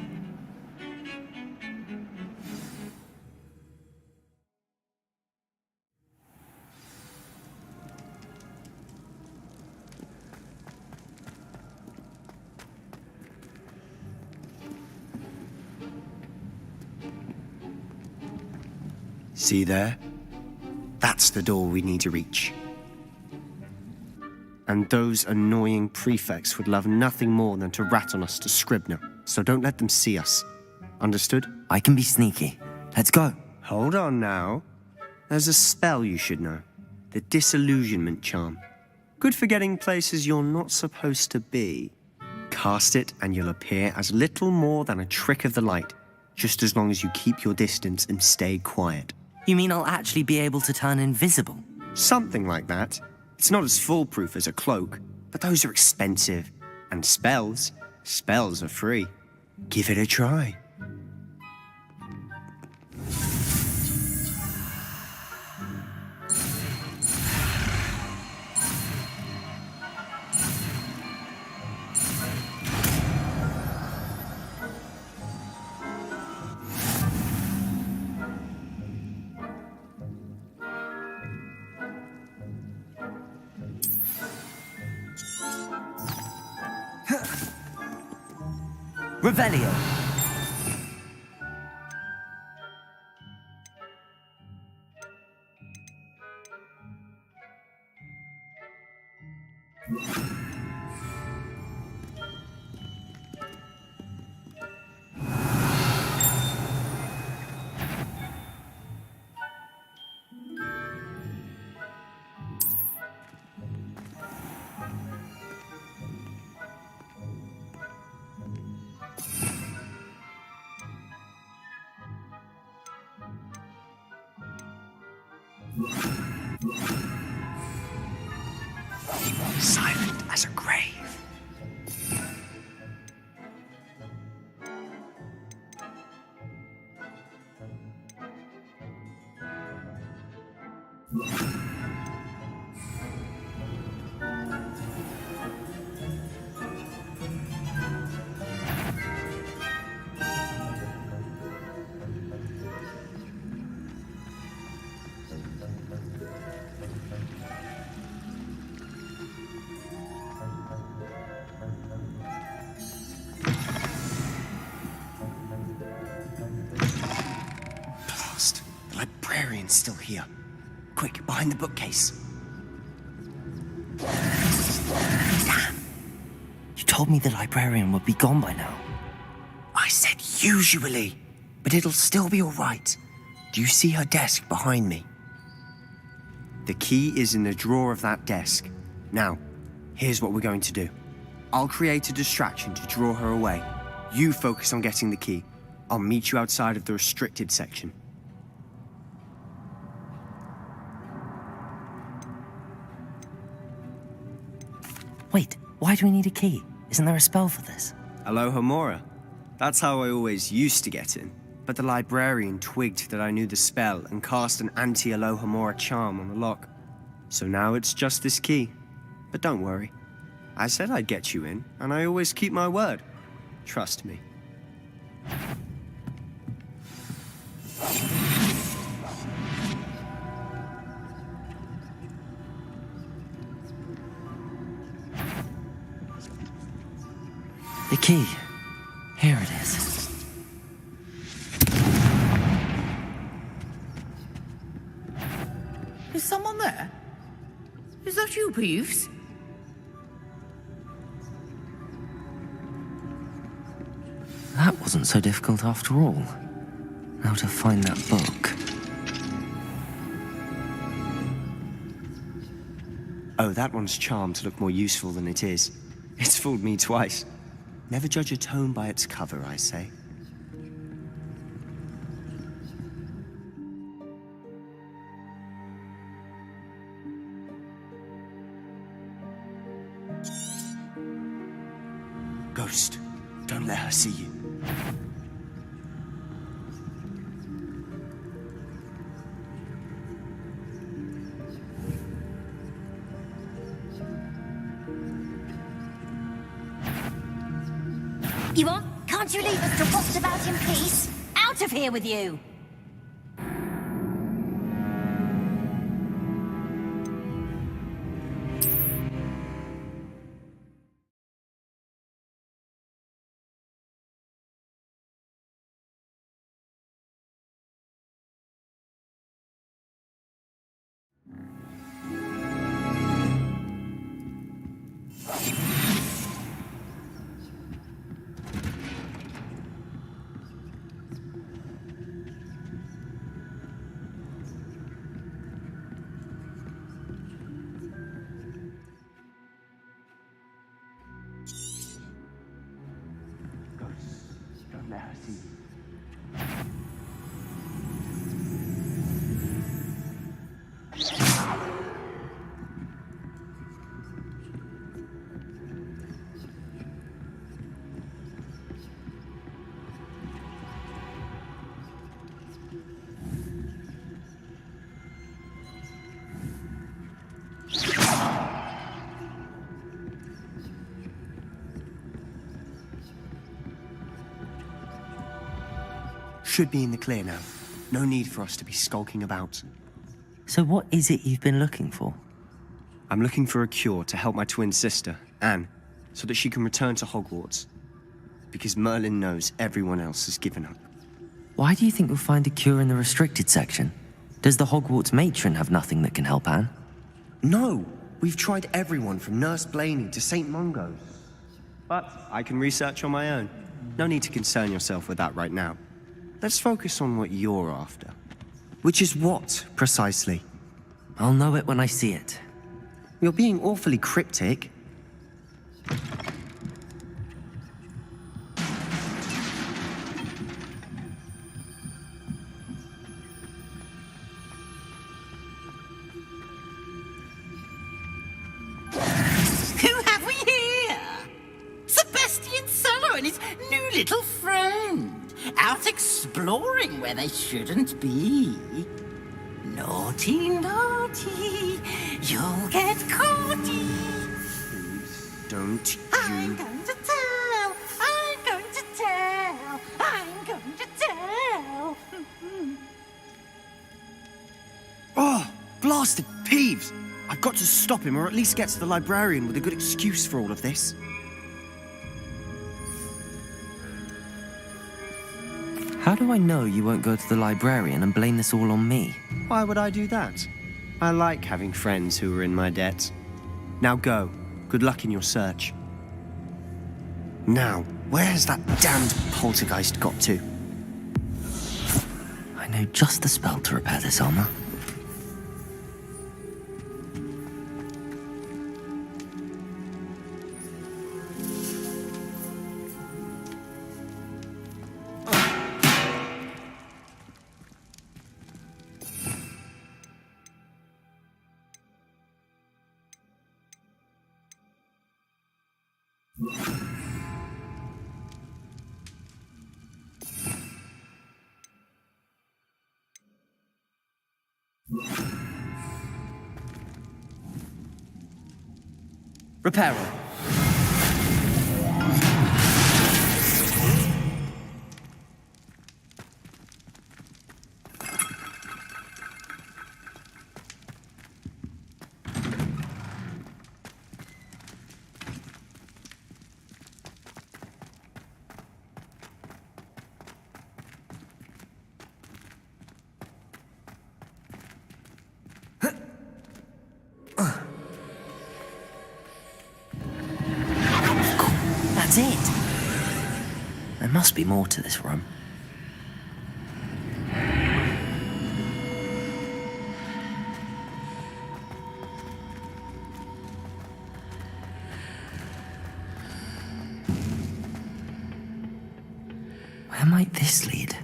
See there? That's the door we need to reach. And those annoying prefects would love nothing more than to rat on us to Scribner, so don't let them see us. Understood? I can be sneaky. Let's go. Hold on now. There's a spell you should know. The Disillusionment Charm. Good for getting places you're not supposed to be. Cast it and you'll appear as little more than a trick of the light, just as long as you keep your distance and stay quiet. You mean I'll actually be able to turn invisible? Something like that. It's not as foolproof as a cloak, but those are expensive. And spells are free. Give it a try. Revelio. Silent as a grave. Blast. The librarian's still here. Quick, behind the bookcase. Damn. You told me the librarian would be gone by now. I said usually, but it'll still be all right. Do you see her desk behind me? The key is in the drawer of that desk. Now, here's what we're going to do. I'll create a distraction to draw her away. You focus on getting the key. I'll meet you outside of the restricted section. Wait, why do we need a key? Isn't there a spell for this? Alohomora. That's how I always used to get in. But the librarian twigged that I knew the spell and cast an anti-Alohomora charm on the lock. So now it's just this key. But don't worry. I said I'd get you in, and I always keep my word. Trust me. The key. Here it is. Is someone there? Is that you, Peeves? That wasn't so difficult after all. Now to find that book. Oh, that one's charmed to look more useful than it is. It's fooled me twice. Never judge a tome by its cover, I say. Ghost, don't let her see you. You what? Can't you leave us to rot about in peace? Out of here with you! Don't let her see you. Should be in the clear now. No need for us to be skulking about. So what is it you've been looking for? I'm looking for a cure to help my twin sister, Anne, so that she can return to Hogwarts. because Merlin knows everyone else has given up. Why do you think we'll find a cure in the restricted section? Does the Hogwarts matron have nothing that can help Anne? No! We've tried everyone from Nurse Blaney to St. Mungo. But I can research on my own. No need to concern yourself with that right now. Let's focus on what you're after. Which is what, precisely? I'll know it when I see it. You're being awfully cryptic. Who have we here? Sebastian Sallow and his new little friend, out exploring where they shouldn't be. Naughty, naughty, you'll get caughty. Don't I'm going to tell, I'm going to tell, I'm going to tell. Oh, blasted Peeves! I've got to stop him, or at least get to the librarian with a good excuse for all of this. How do I know you won't go to the librarian and blame this all on me? Why would I do that? I like having friends who are in my debt. Now go. Good luck in your search. Now, where's that damned poltergeist got to? I know just the spell to repair this armor. Reparo. That's it. There must be more to this room. Where might this lead?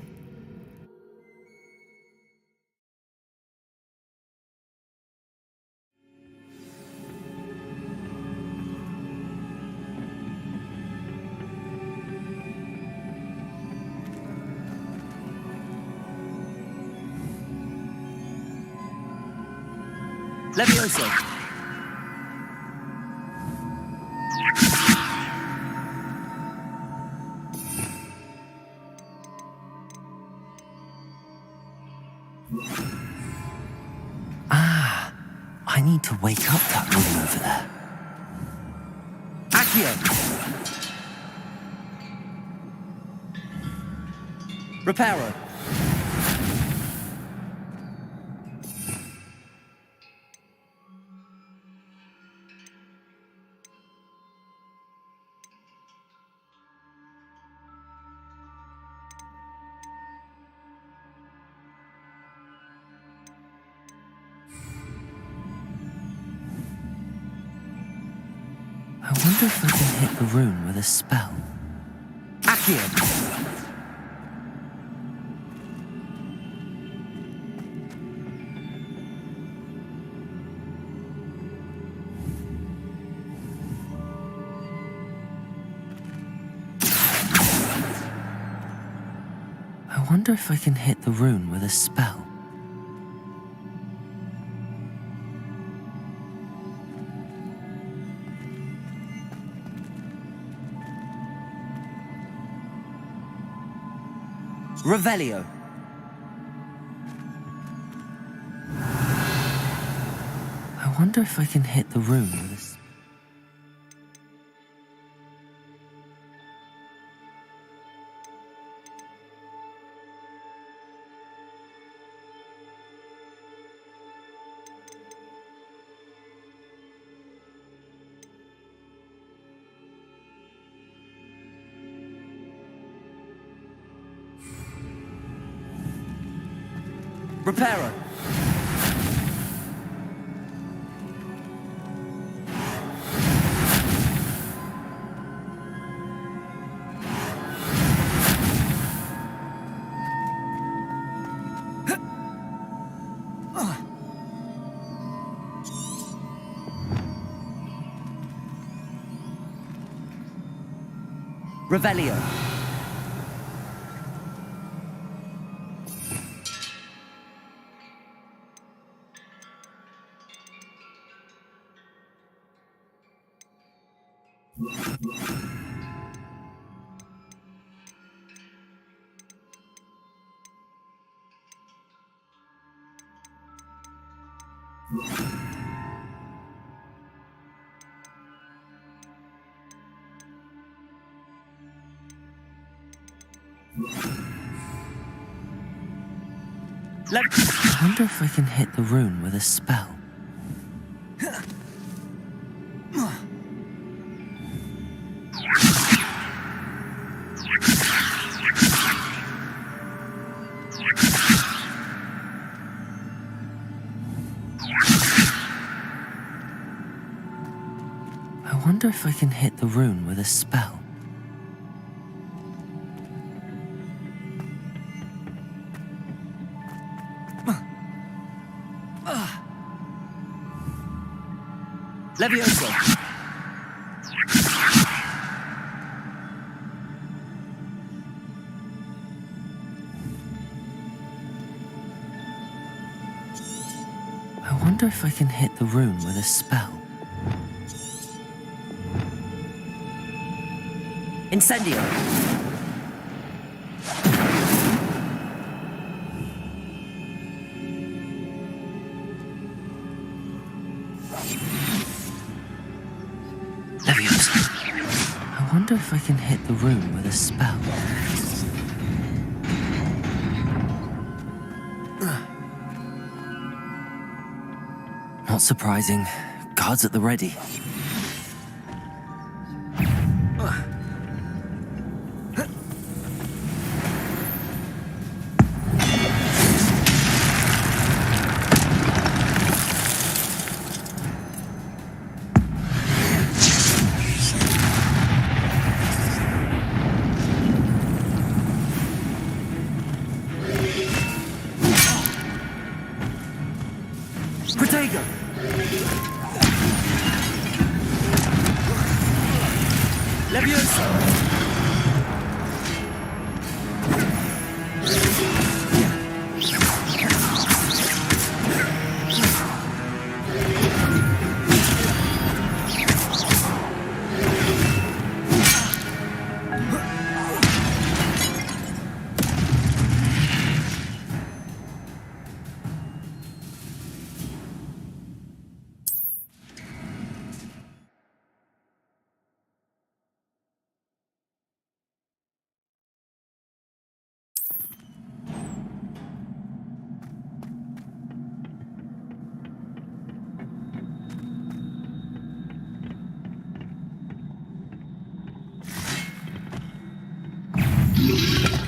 Levioso. Ah, I need to wake up that room over there. Accio. Reparo. I wonder if I can hit the rune with a spell. Accio. I wonder if I can hit the rune with a spell. Revelio. I wonder if I can hit the rune with a spell. Reparo. Revelio. I wonder if I can hit the rune with a spell. I wonder if I can hit the rune with a spell. Levioso. I wonder if I can hit the rune with a spell. Incendio. Leviosa. I wonder if I can hit the rune with a spell. Not surprising. Guards at the ready. Protego! Leviosa!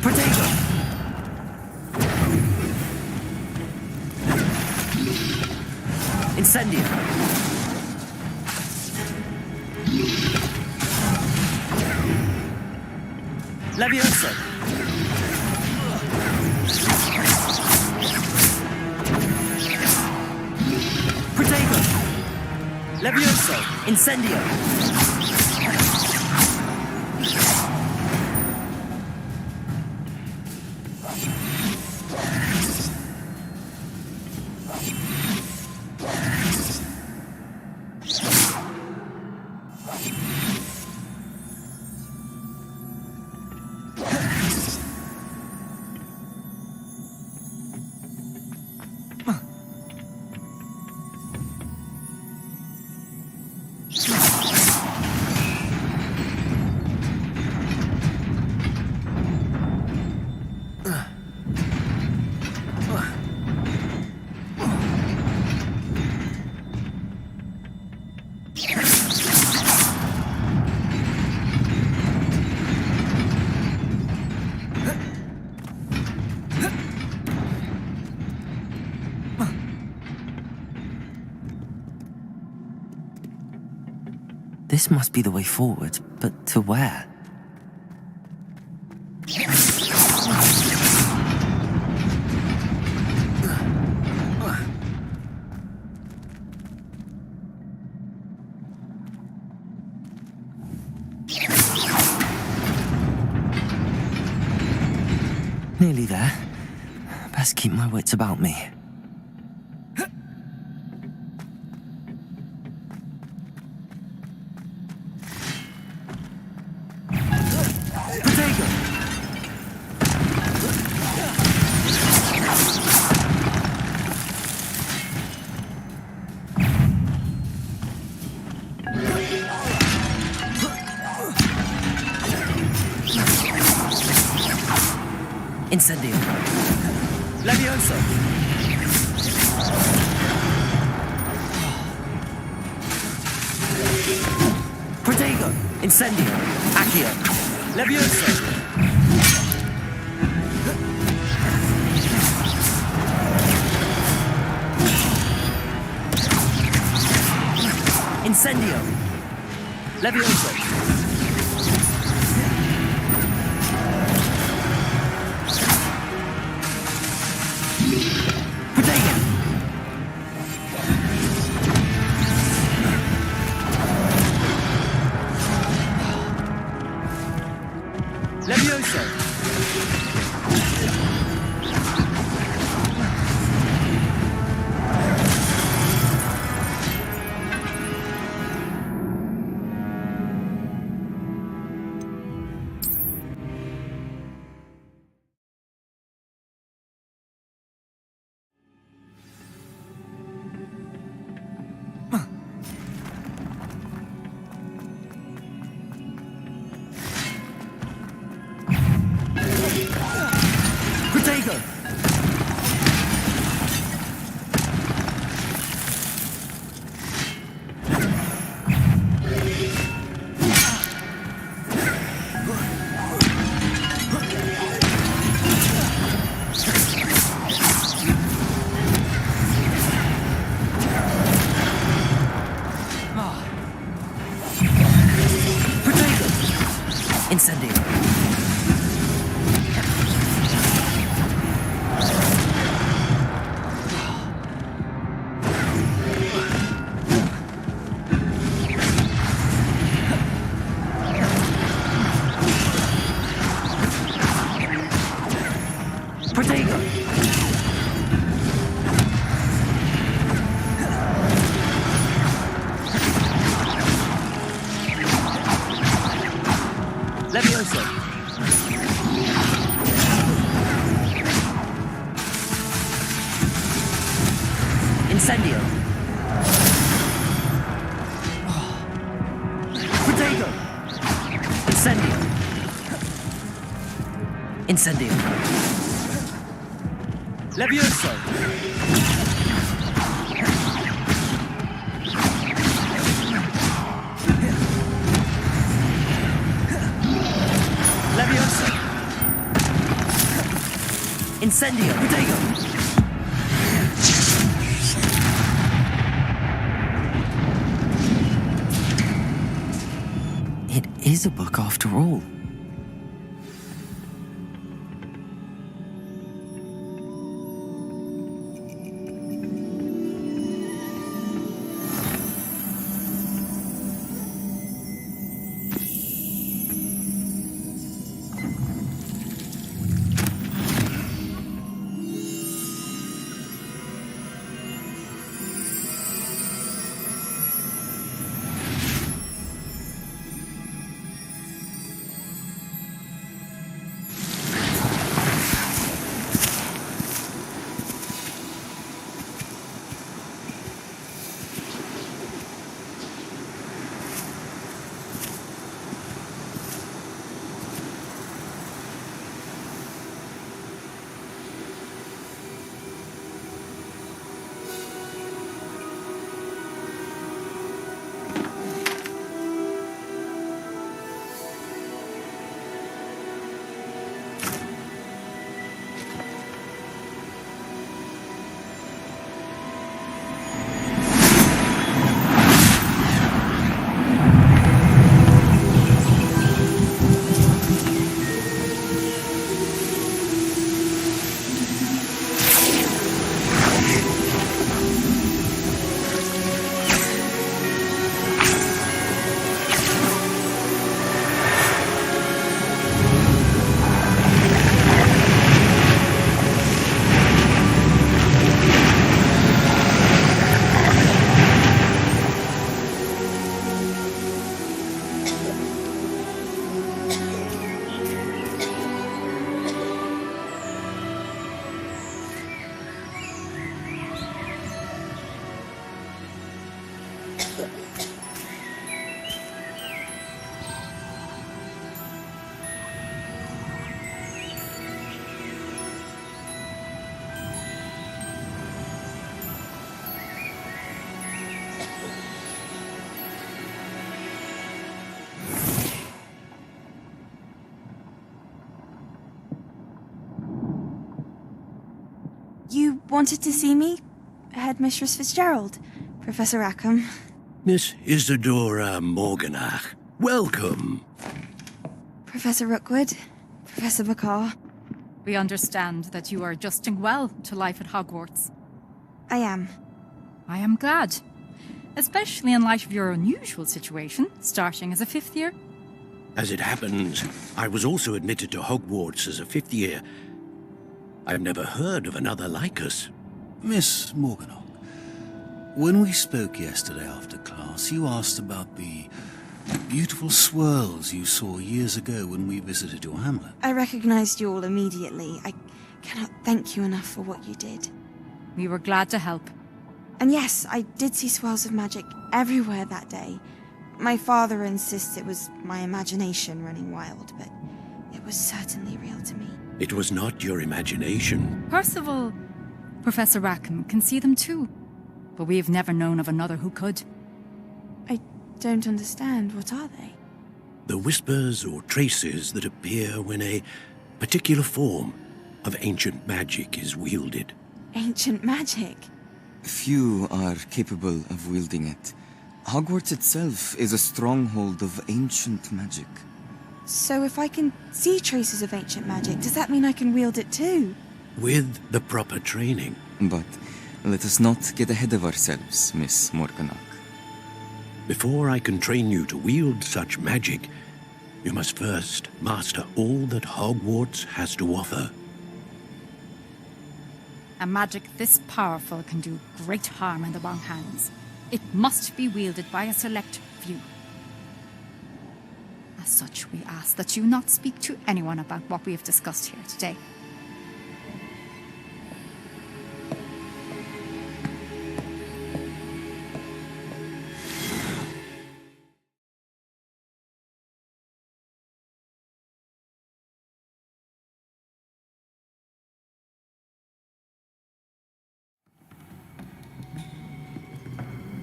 Protego! Incendio! Leviosa! Protego! Leviosa! Incendio! This must be the way forward, but to where? Nearly there. Best keep my wits about me. Incendio. Levioso. Protego. Incendio. Accio. Levioso. Incendio. Levioso. Levioso. Protego. Incendio. Protego. Levioso. Incendio. Protego. Incendio. Incendio. Levioso. Levioso. Incendio. Protego. It is a book after all. wanted to see me? Headmistress Fitzgerald, Professor Rackham. Miss Isadora Morganach, welcome. Professor Rookwood, Professor Bakar. We understand that you are adjusting well to life at Hogwarts. I am. I am glad. Especially in light of your unusual situation, starting as a 5th year. As it happens, I was also admitted to Hogwarts as a 5th year. I've never heard of another like us. Miss Morganach, when we spoke yesterday after class, you asked about the beautiful swirls you saw years ago when we visited your hamlet. I recognized you all immediately. I cannot thank you enough for what you did. We were glad to help. And yes, I did see swirls of magic everywhere that day. My father insists it was my imagination running wild, but it was certainly real to me. It was not your imagination. Percival, Professor Rackham can see them too. But we have never known of another who could. I don't understand. What are they? The whispers or traces that appear when a particular form of ancient magic is wielded. Ancient magic? Few are capable of wielding it. Hogwarts itself is a stronghold of ancient magic. So if I can see traces of ancient magic, does that mean I can wield it too? With the proper training. But let us not get ahead of ourselves, Miss Morganach. Before I can train you to wield such magic, you must first master all that Hogwarts has to offer. A magic this powerful can do great harm in the wrong hands. It must be wielded by a select few. As such, we ask that you not speak to anyone about what we have discussed here today.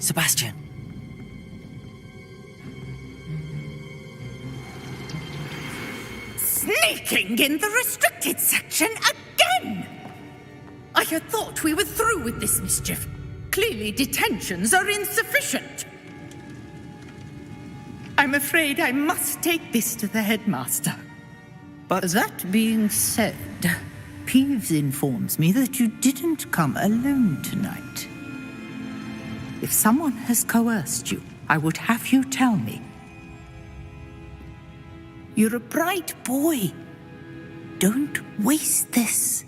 Sebastian. Sneaking in the restricted section again! I had thought we were through with this mischief. Clearly detentions are insufficient. I'm afraid I must take this to the headmaster. But that being said, Peeves informs me that you didn't come alone tonight. If someone has coerced you, I would have you tell me. You're a bright boy. Don't waste this.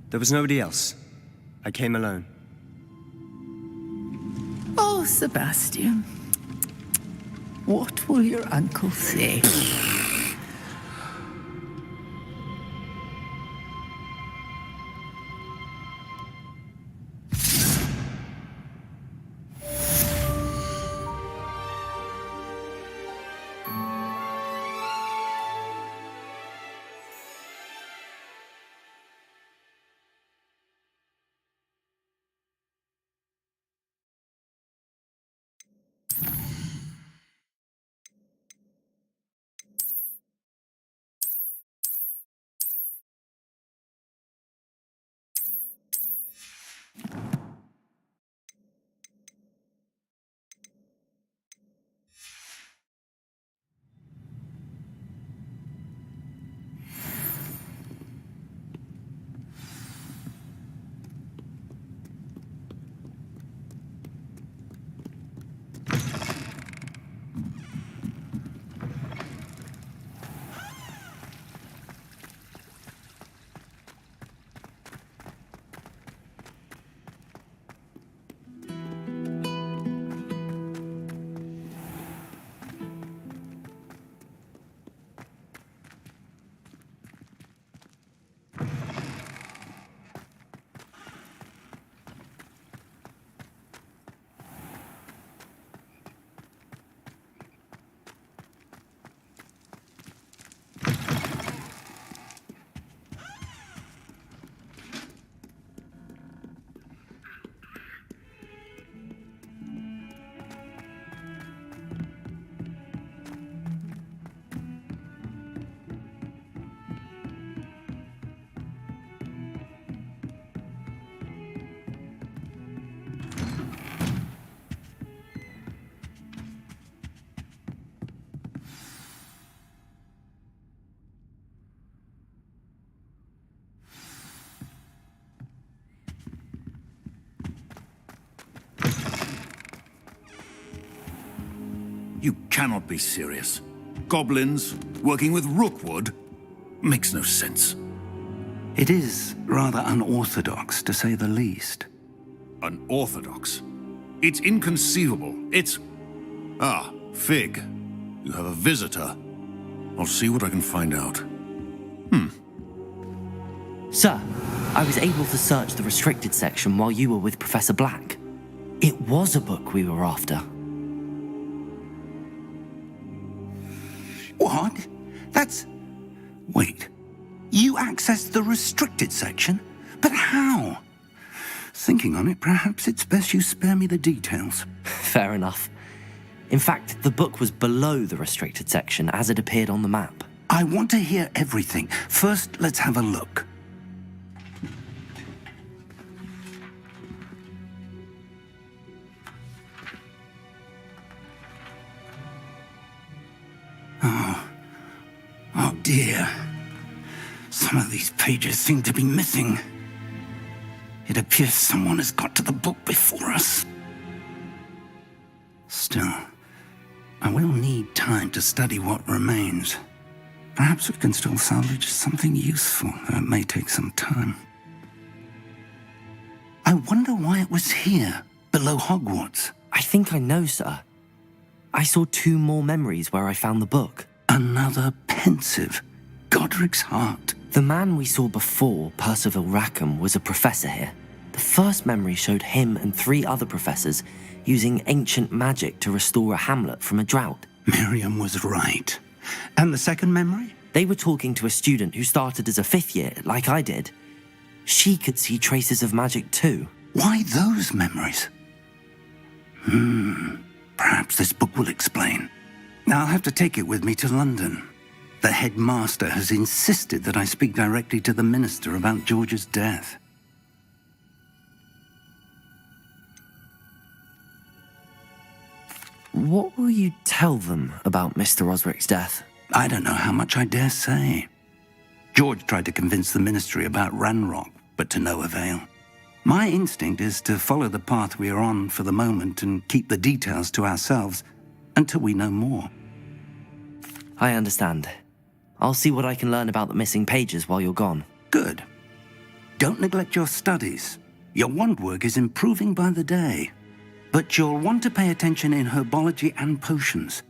There was nobody else. I came alone. Oh, Sebastian. What will your uncle say? You cannot be serious. Goblins working with Rookwood makes no sense. It is rather unorthodox, to say the least. Unorthodox? It's inconceivable. It's... Ah, Fig. You have a visitor. I'll see what I can find out. Sir, I was able to search the restricted section while you were with Professor Black. It was a book we were after. What? That's... Wait. You accessed the restricted section? But how? Thinking on it, perhaps it's best you spare me the details. Fair enough. In fact, the book was below the restricted section as it appeared on the map. I want to hear everything. First, let's have a look. Oh dear. Some of these pages seem to be missing. It appears someone has got to the book before us. Still, I will need time to study what remains. Perhaps we can still salvage something useful, though it may take some time. I wonder why it was here, below Hogwarts. I think I know, sir. I saw 2 more memories where I found the book. Another pensive. Godric's heart. The man we saw before, Percival Rackham, was a professor here. The first memory showed him and 3 other professors using ancient magic to restore a hamlet from a drought. Miriam was right. And the second memory? They were talking to a student who started as a 5th year, like I did. She could see traces of magic too. Why those memories? Perhaps this book will explain. Now I'll have to take it with me to London. The headmaster has insisted that I speak directly to the minister about George's death. What will you tell them about Mr. Osric's death? I don't know how much I dare say. George tried to convince the ministry about Ranrock, but to no avail. My instinct is to follow the path we are on for the moment and keep the details to ourselves until we know more. I understand. I'll see what I can learn about the missing pages while you're gone. Good. Don't neglect your studies. Your wand work is improving by the day. But you'll want to pay attention in herbology and potions.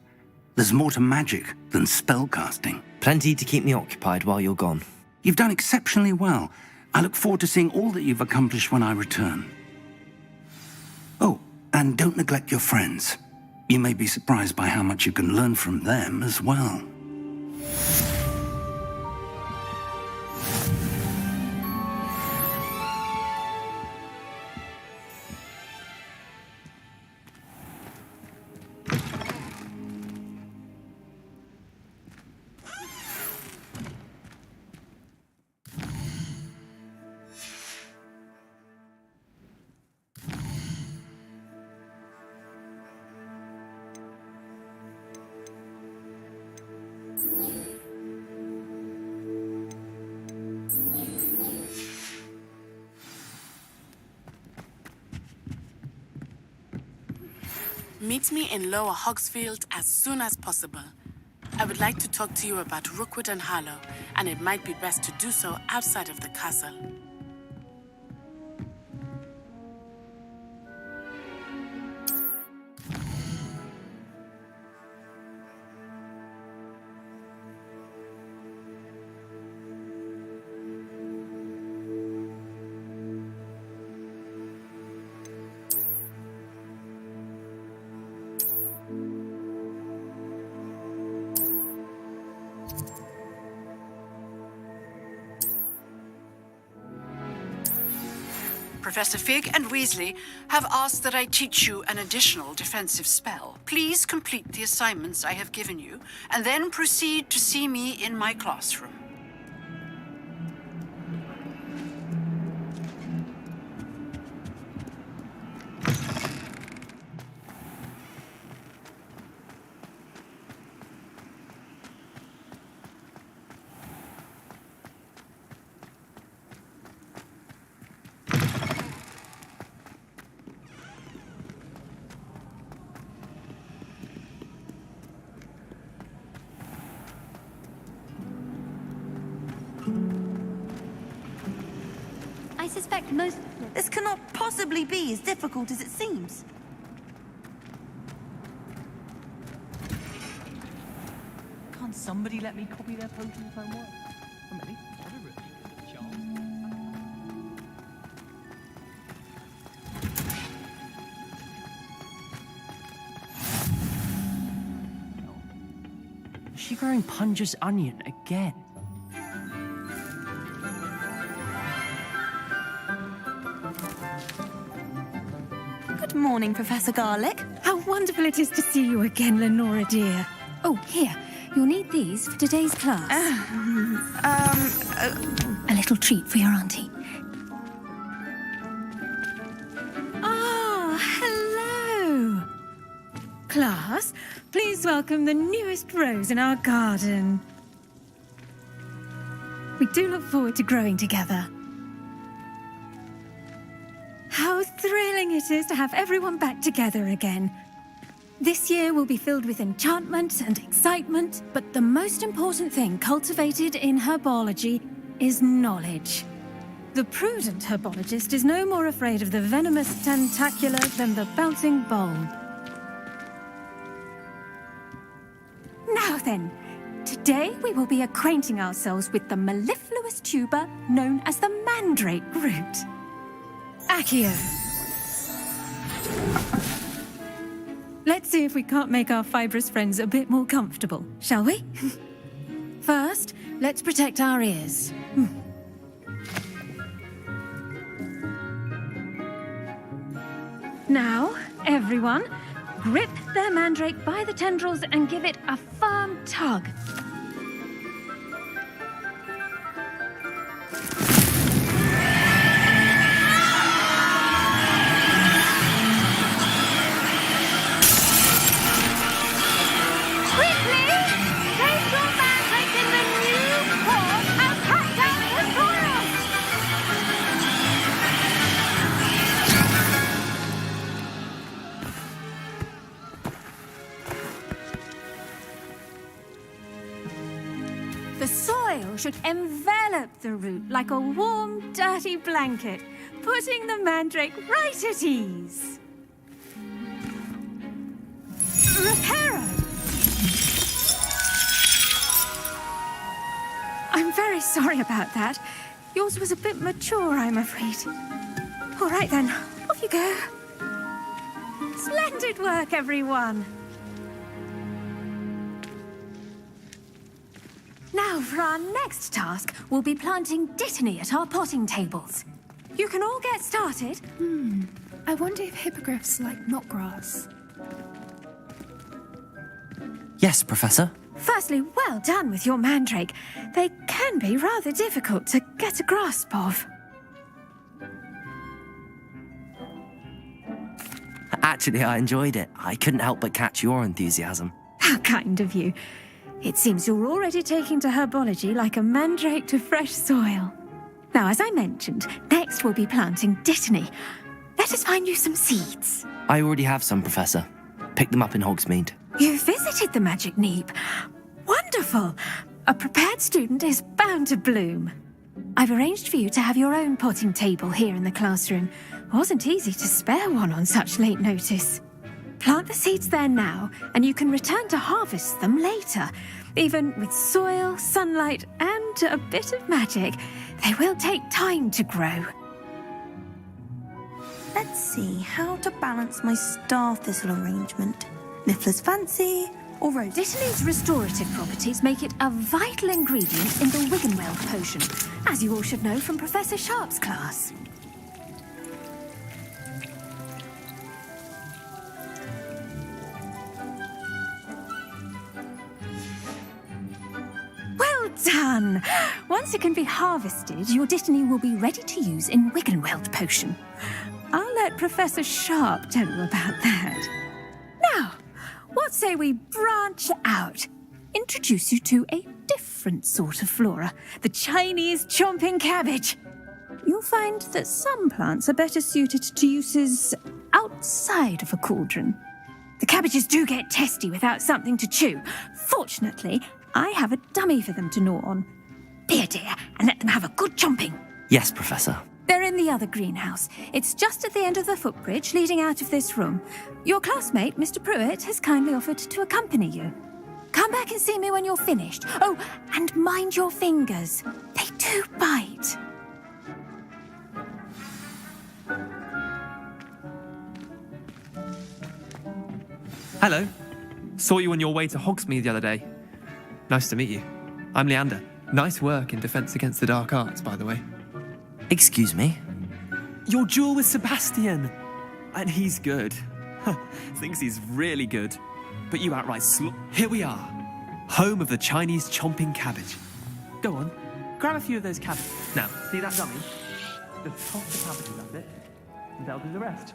There's more to magic than spellcasting. Plenty to keep me occupied while you're gone. You've done exceptionally well. I look forward to seeing all that you've accomplished when I return. Oh, and don't neglect your friends. You may be surprised by how much you can learn from them as well. Meet me in Lower Hogsfield as soon as possible. I would like to talk to you about Rookwood and Harlow, and it might be best to do so outside of the castle. Professor Fig and Weasley have asked that I teach you an additional defensive spell. Please complete the assignments I have given you, and then proceed to see me in my classroom. suspect most... This cannot possibly be as difficult as it seems. Can't somebody let me copy their potions homework? Or at least have a really good chance. Is she growing Punja's onion again? Good morning, Professor Garlick. How wonderful it is to see you again, Lenora dear. Oh, here. You'll need these for today's class. A little treat for your auntie. Ah, hello. Class, please welcome the newest rose in our garden. We do look forward to growing together. How thrilling it is to have everyone back together again. This year will be filled with enchantment and excitement, but the most important thing cultivated in herbology is knowledge. The prudent herbologist is no more afraid of the venomous tentacula than the bouncing bulb. Now then, today we will be acquainting ourselves with the mellifluous tuber known as the mandrake root. Accio. Let's see if we can't make our fibrous friends a bit more comfortable, shall we? First, let's protect our ears. Now, everyone, grip their mandrake by the tendrils and give it a firm tug. The soil should envelop the root like a warm, dirty blanket, putting the mandrake right at ease. Reparo! I'm very sorry about that. Yours was a bit mature, I'm afraid. All right then, off you go. Splendid work, everyone. Now, for our next task, we'll be planting dittany at our potting tables. You can all get started. I wonder if hippogriffs like knotgrass. Yes, Professor. Firstly, well done with your mandrake. They can be rather difficult to get a grasp of. Actually, I enjoyed it. I couldn't help but catch your enthusiasm. How kind of you. It seems you're already taking to herbology like a mandrake to fresh soil. Now, as I mentioned, next we'll be planting dittany. Let us find you some seeds. I already have some, Professor. Picked them up in Hogsmeade. You visited the Magic Neep. Wonderful. A prepared student is bound to bloom. I've arranged for you to have your own potting table here in the classroom. Wasn't easy to spare one on such late notice. Plant the seeds there now, and you can return to harvest them later. Even with soil, sunlight, and a bit of magic, they will take time to grow. Let's see how to balance my star thistle arrangement. Niffler's fancy or rose. Dittany's restorative properties make it a vital ingredient in the Wiggenweld potion, as you all should know from Professor Sharp's class. Well done! Once it can be harvested, your dittany will be ready to use in Wiggenweld potion. I'll let Professor Sharp tell you about that. Now, what say we branch out? Introduce you to a different sort of flora, the Chinese chomping cabbage. You'll find that some plants are better suited to uses outside of a cauldron. The cabbages do get testy without something to chew. Fortunately, I have a dummy for them to gnaw on. Be a dear and let them have a good chomping. Yes, Professor. They're in the other greenhouse. It's just at the end of the footbridge leading out of this room. Your classmate, Mr. Pruitt, has kindly offered to accompany you. Come back and see me when you're finished. Oh, and mind your fingers. They do bite. Hello. Saw you on your way to Hogsmeade the other day. Nice to meet you. I'm Leander. Nice work in Defense Against the Dark Arts, by the way. Excuse me? Your duel with Sebastian! And he's good. Thinks he's really good. But you outright Here we are. Home of the Chinese chomping cabbage. Go on, grab a few of those cabbages. Now, see that dummy? Just toss the cabbages at it, and they'll do the rest.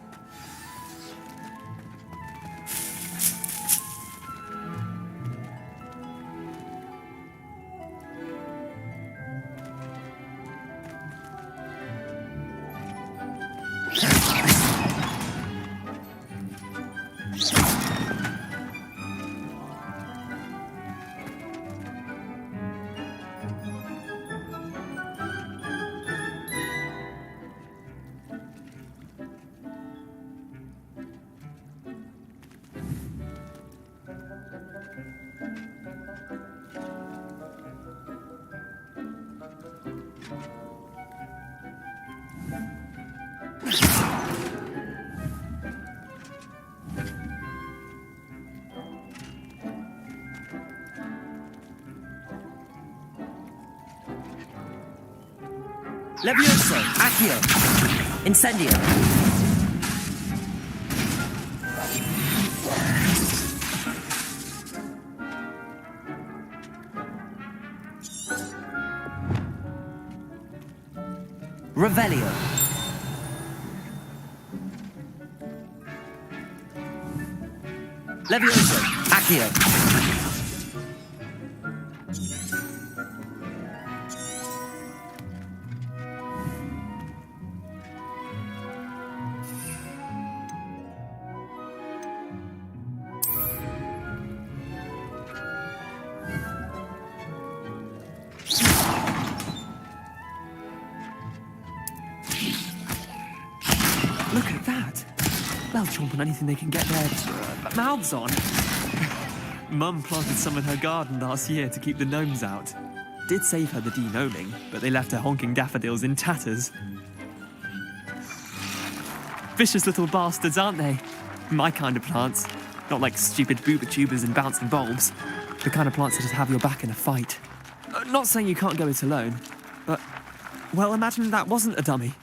Levioso, Accio, Incendio. Revelio. Levioso, Accio. Look at that. They'll chomp on anything they can get their mouths on. Mum planted some in her garden last year to keep the gnomes out. Did save her the de-gnoming, but they left her honking daffodils in tatters. Vicious little bastards, aren't they? My kind of plants. Not like stupid booba tubers and bouncing bulbs. The kind of plants that just have your back in a fight. Not saying you can't go it alone, but, well, imagine that wasn't a dummy.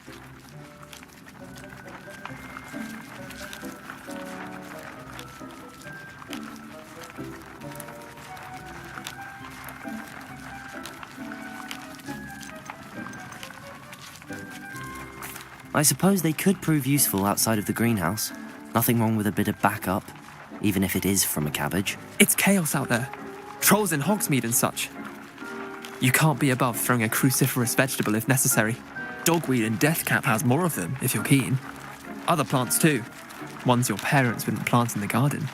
I suppose they could prove useful outside of the greenhouse. Nothing wrong with a bit of backup, even if it is from a cabbage. It's chaos out there. Trolls in Hogsmeade and such. You can't be above throwing a cruciferous vegetable if necessary. Dogweed and deathcap has more of them, if you're keen. Other plants too. Ones your parents wouldn't plant in the garden.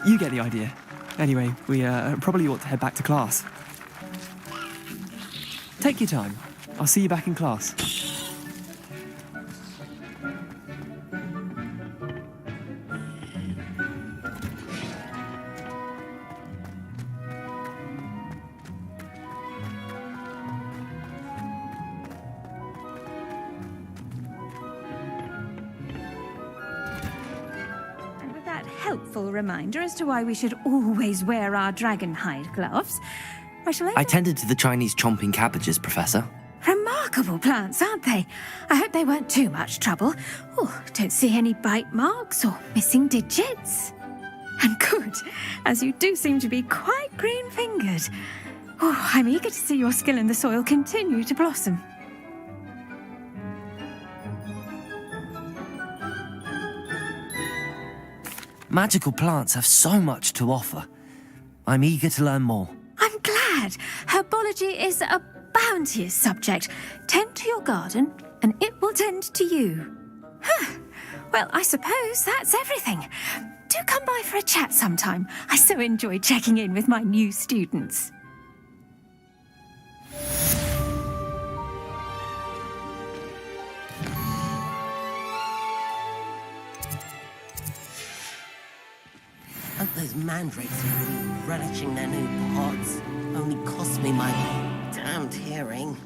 You get the idea. Anyway, we probably ought to head back to class. Take your time. I'll see you back in class. Helpful reminder as to why we should always wear our dragon hide gloves. I tended to the Chinese chomping cabbages, Professor. Remarkable plants, aren't they? I hope they weren't too much trouble. Oh, don't see any bite marks or missing digits. And good, as you do seem to be quite green-fingered. Oh, I'm eager to see your skill in the soil continue to blossom. Magical plants have so much to offer. I'm eager to learn more. I'm glad. Herbology is a bounteous subject. Tend to your garden, and it will tend to you. Well, I suppose that's everything. Do come by for a chat sometime. I so enjoy checking in with my new students. Hope those mandrakes are really relishing their new pots. Only cost me my damned hearing.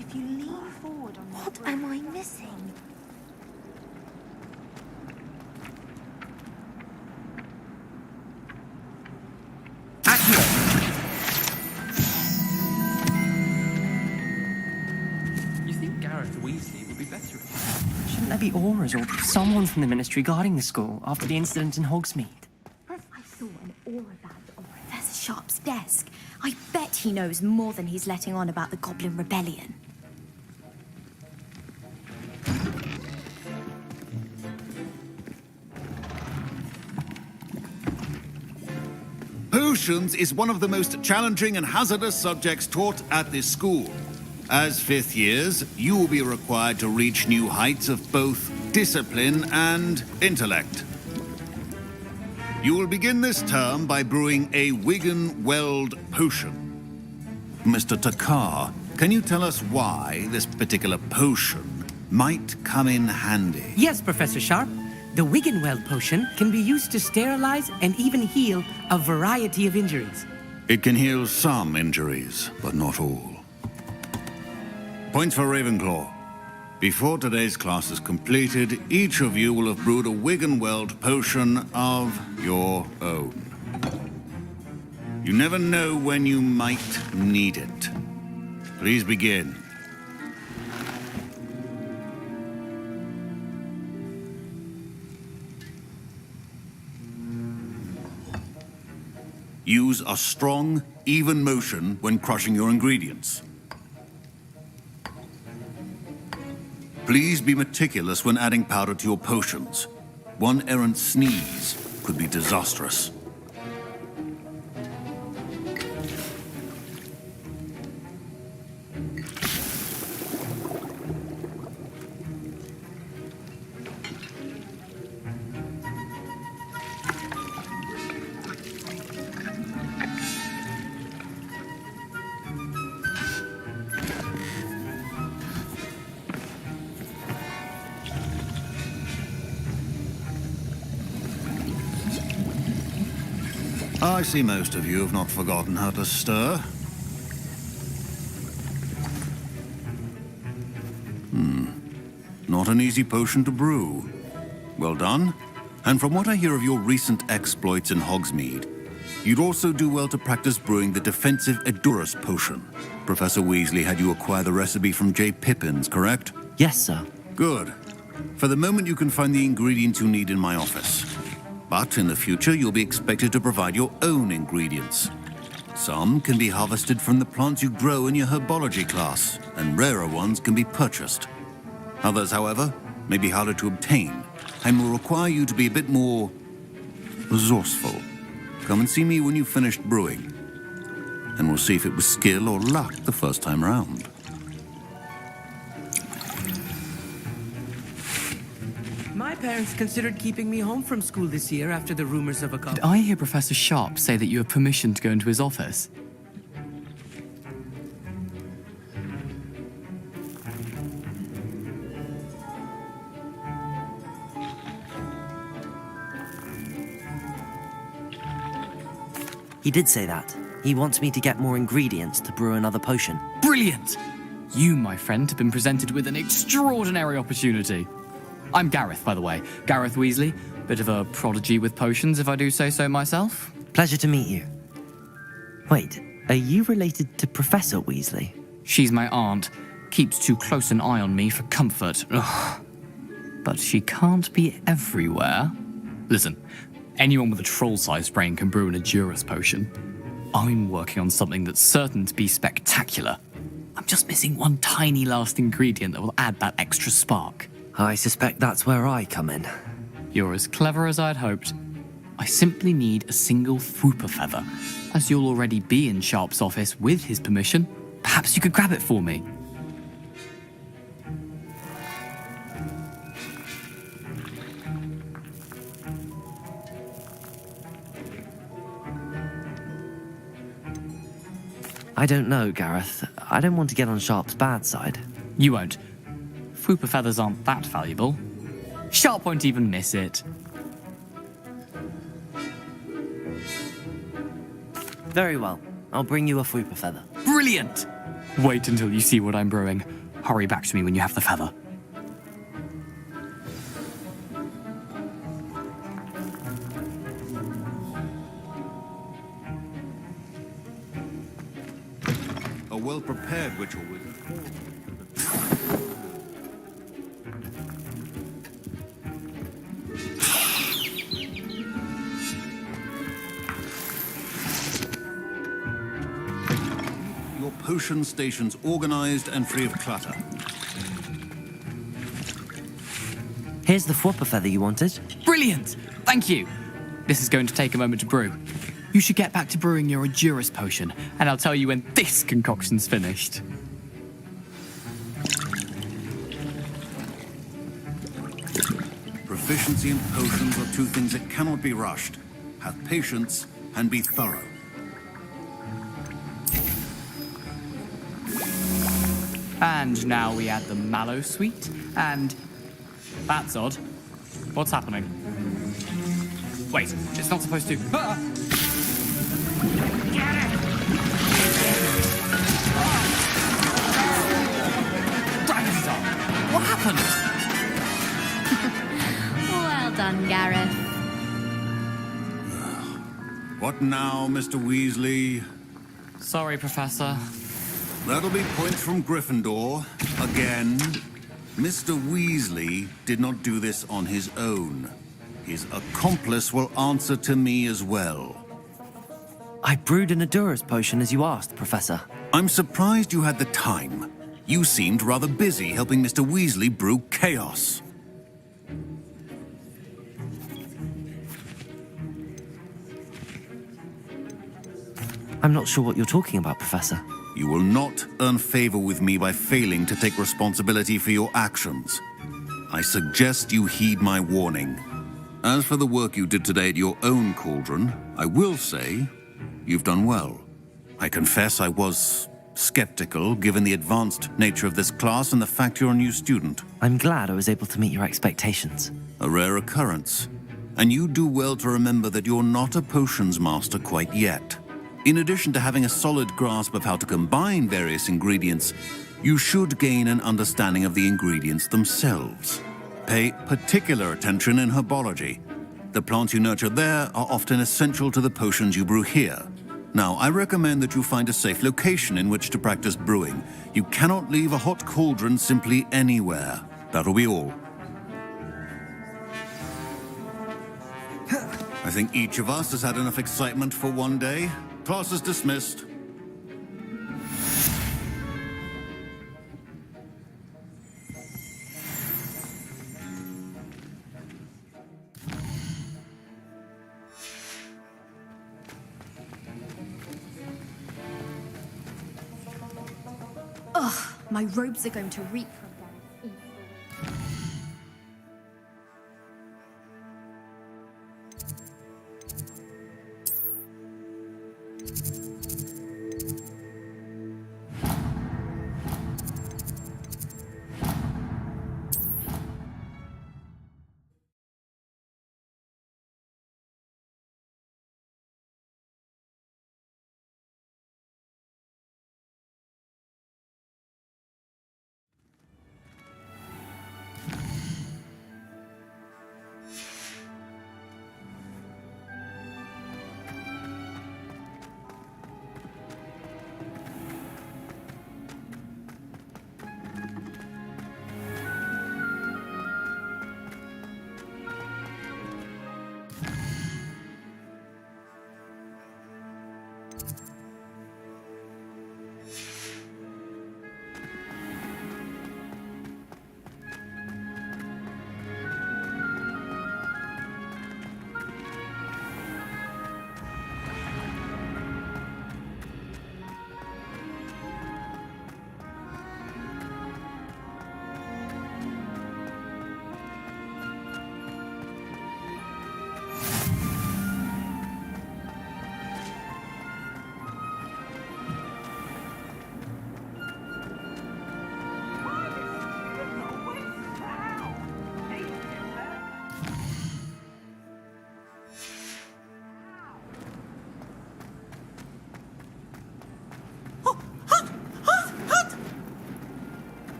If you lean forward on what am I missing? You think Gareth Weasley would be better at it? Shouldn't there be auras or someone from the Ministry guarding the school after the incident in Hogsmeade? I saw an aura badge on Professor Sharp's desk. I bet he knows more than he's letting on about the Goblin Rebellion. Potions is one of the most challenging and hazardous subjects taught at this school. As fifth years, you will be required to reach new heights of both discipline and intellect. You will begin this term by brewing a Wiggenweld potion. Mr. Takar, can you tell us why this particular potion might come in handy? Yes, Professor Sharp. The Wiggenweld potion can be used to sterilize and even heal a variety of injuries. It can heal some injuries, but not all. Points for Ravenclaw. Before today's class is completed, each of you will have brewed a Wiggenweld potion of your own. You never know when you might need it. Please begin. Use a strong, even motion when crushing your ingredients. Please be meticulous when adding powder to your potions. One errant sneeze could be disastrous. I see most of you have not forgotten how to stir. Not an easy potion to brew. Well done. And from what I hear of your recent exploits in Hogsmeade, you'd also do well to practice brewing the defensive Edurus potion. Professor Weasley had you acquire the recipe from J. Pippins, correct? Yes, sir. Good. For the moment, you can find the ingredients you need in my office. But in the future, you'll be expected to provide your own ingredients. Some can be harvested from the plants you grow in your herbology class, and rarer ones can be purchased. Others, however, may be harder to obtain, and will require you to be a bit more resourceful. Come and see me when you've finished brewing, and we'll see if it was skill or luck the first time round. My parents considered keeping me home from school this year after the rumors of a Did I hear Professor Sharp say that you have permission to go into his office? He did say that. He wants me to get more ingredients to brew another potion. Brilliant! You, my friend, have been presented with an extraordinary opportunity. I'm Gareth, by the way. Gareth Weasley. Bit of a prodigy with potions, if I do say so myself. Pleasure to meet you. Wait, are you related to Professor Weasley? She's my aunt. Keeps too close an eye on me for comfort. Ugh. But she can't be everywhere. Listen, anyone with a troll-sized brain can brew an Edurus potion. I'm working on something that's certain to be spectacular. I'm just missing one tiny last ingredient that will add that extra spark. I suspect that's where I come in. You're as clever as I'd hoped. I simply need a single Fwooper feather. As you'll already be in Sharp's office with his permission, perhaps you could grab it for me. I don't know, Gareth. I don't want to get on Sharp's bad side. You won't. Fwooper feathers aren't that valuable. Sharp won't even miss it. Very well. I'll bring you a Fwooper feather. Brilliant! Wait until you see what I'm brewing. Hurry back to me when you have the feather. A well-prepared ritual with your potion stations organized and free of clutter. Here's the Fwooper feather you wanted. Brilliant! Thank you! This is going to take a moment to brew. You should get back to brewing your Edurus potion, and I'll tell you when this concoction's finished. Proficiency and potions are two things that cannot be rushed. Have patience and be thorough. And now we add the mallow sweet, and... That's odd. What's happening? Wait, it's not supposed to... Ah! Dragon's what happened? Well done, Gareth. What now, Mr. Weasley? Sorry, Professor. That'll be points from Gryffindor. Again. Mr. Weasley did not do this on his own. His accomplice will answer to me as well. I brewed an Edurus potion as you asked, Professor. I'm surprised you had the time. You seemed rather busy helping Mr. Weasley brew chaos. I'm not sure what you're talking about, Professor. You will not earn favor with me by failing to take responsibility for your actions. I suggest you heed my warning. As for the work you did today at your own cauldron, I will say you've done well. I confess I was skeptical, given the advanced nature of this class and the fact you're a new student. I'm glad I was able to meet your expectations. A rare occurrence. And you do well to remember that you're not a potions master quite yet. In addition to having a solid grasp of how to combine various ingredients, you should gain an understanding of the ingredients themselves. Pay particular attention in herbology. The plants you nurture there are often essential to the potions you brew here. Now, I recommend that you find a safe location in which to practice brewing. You cannot leave a hot cauldron simply anywhere. That'll be all. I think each of us has had enough excitement for one day. Class is dismissed. Ugh, my robes are going to reek from Gareth's evil.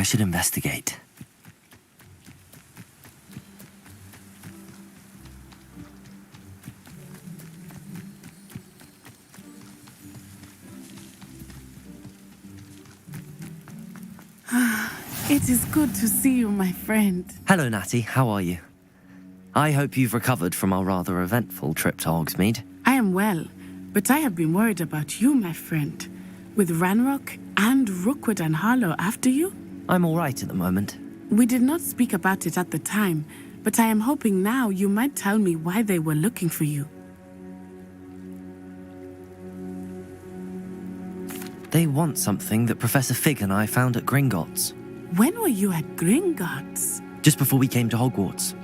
should investigate. It is good to see you, my friend. Hello, Natty. How are you? I hope you've recovered from our rather eventful trip to Hogsmeade. I am well, but I have been worried about you, my friend. With Ranrock and Rookwood and Harlow after you? I'm all right at the moment. We did not speak about it at the time, but I am hoping now you might tell me why they were looking for you. They want something that Professor Fig and I found at Gringotts. When were you at Gringotts? Just before we came to Hogwarts.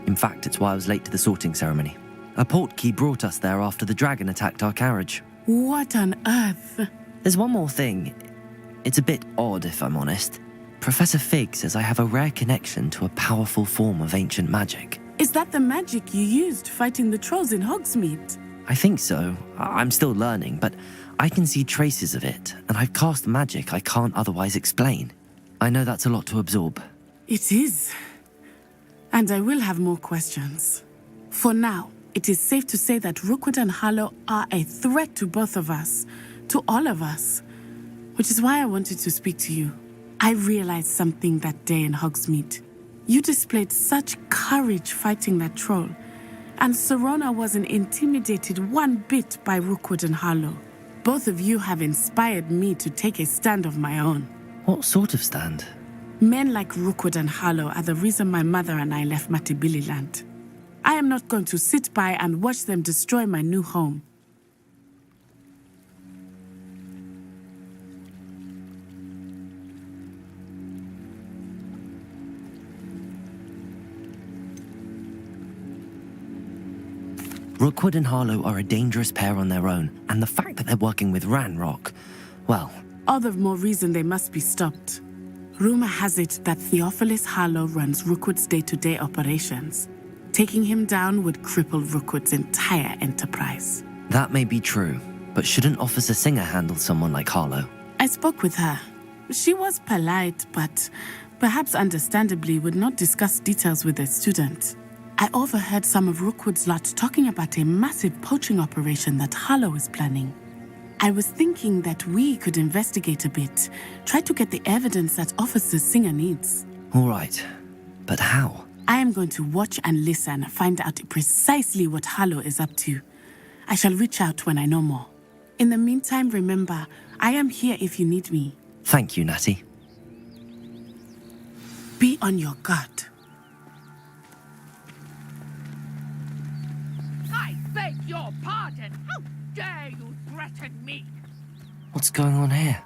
In fact, it's why I was late to the sorting ceremony. A portkey brought us there after the dragon attacked our carriage. What on earth? There's one more thing. It's a bit odd, if I'm honest. Professor Fig says I have a rare connection to a powerful form of ancient magic. Is that the magic you used fighting the trolls in Hogsmeade? I think so. I'm still learning, but I can see traces of it, and I've cast magic I can't otherwise explain. I know that's a lot to absorb. It is. And I will have more questions. For now, it is safe to say that Rookwood and Harlow are a threat to both of us, to all of us, which is why I wanted to speak to you. I realized something that day in Hogsmeade. You displayed such courage fighting that troll, and Serona wasn't intimidated one bit by Rookwood and Harlow. Both of you have inspired me to take a stand of my own. What sort of stand? Men like Rookwood and Harlow are the reason my mother and I left Matibili-land. I am not going to sit by and watch them destroy my new home. Rookwood and Harlow are a dangerous pair on their own, and the fact that they're working with Ranrock, well... All the more reason they must be stopped. Rumor has it that Theophilus Harlow runs Rookwood's day-to-day operations. Taking him down would cripple Rookwood's entire enterprise. That may be true, but shouldn't Officer Singer handle someone like Harlow? I spoke with her. She was polite, but perhaps understandably would not discuss details with a student. I overheard some of Rookwood's lot talking about a massive poaching operation that Harlow is planning. I was thinking that we could investigate a bit, try to get the evidence that Officer Singer needs. All right, but how? I am going to watch and listen, find out precisely what Harlow is up to. I shall reach out when I know more. In the meantime, remember, I am here if you need me. Thank you, Natty. Be on your guard. I beg your pardon. How dare you threaten me? What's going on here?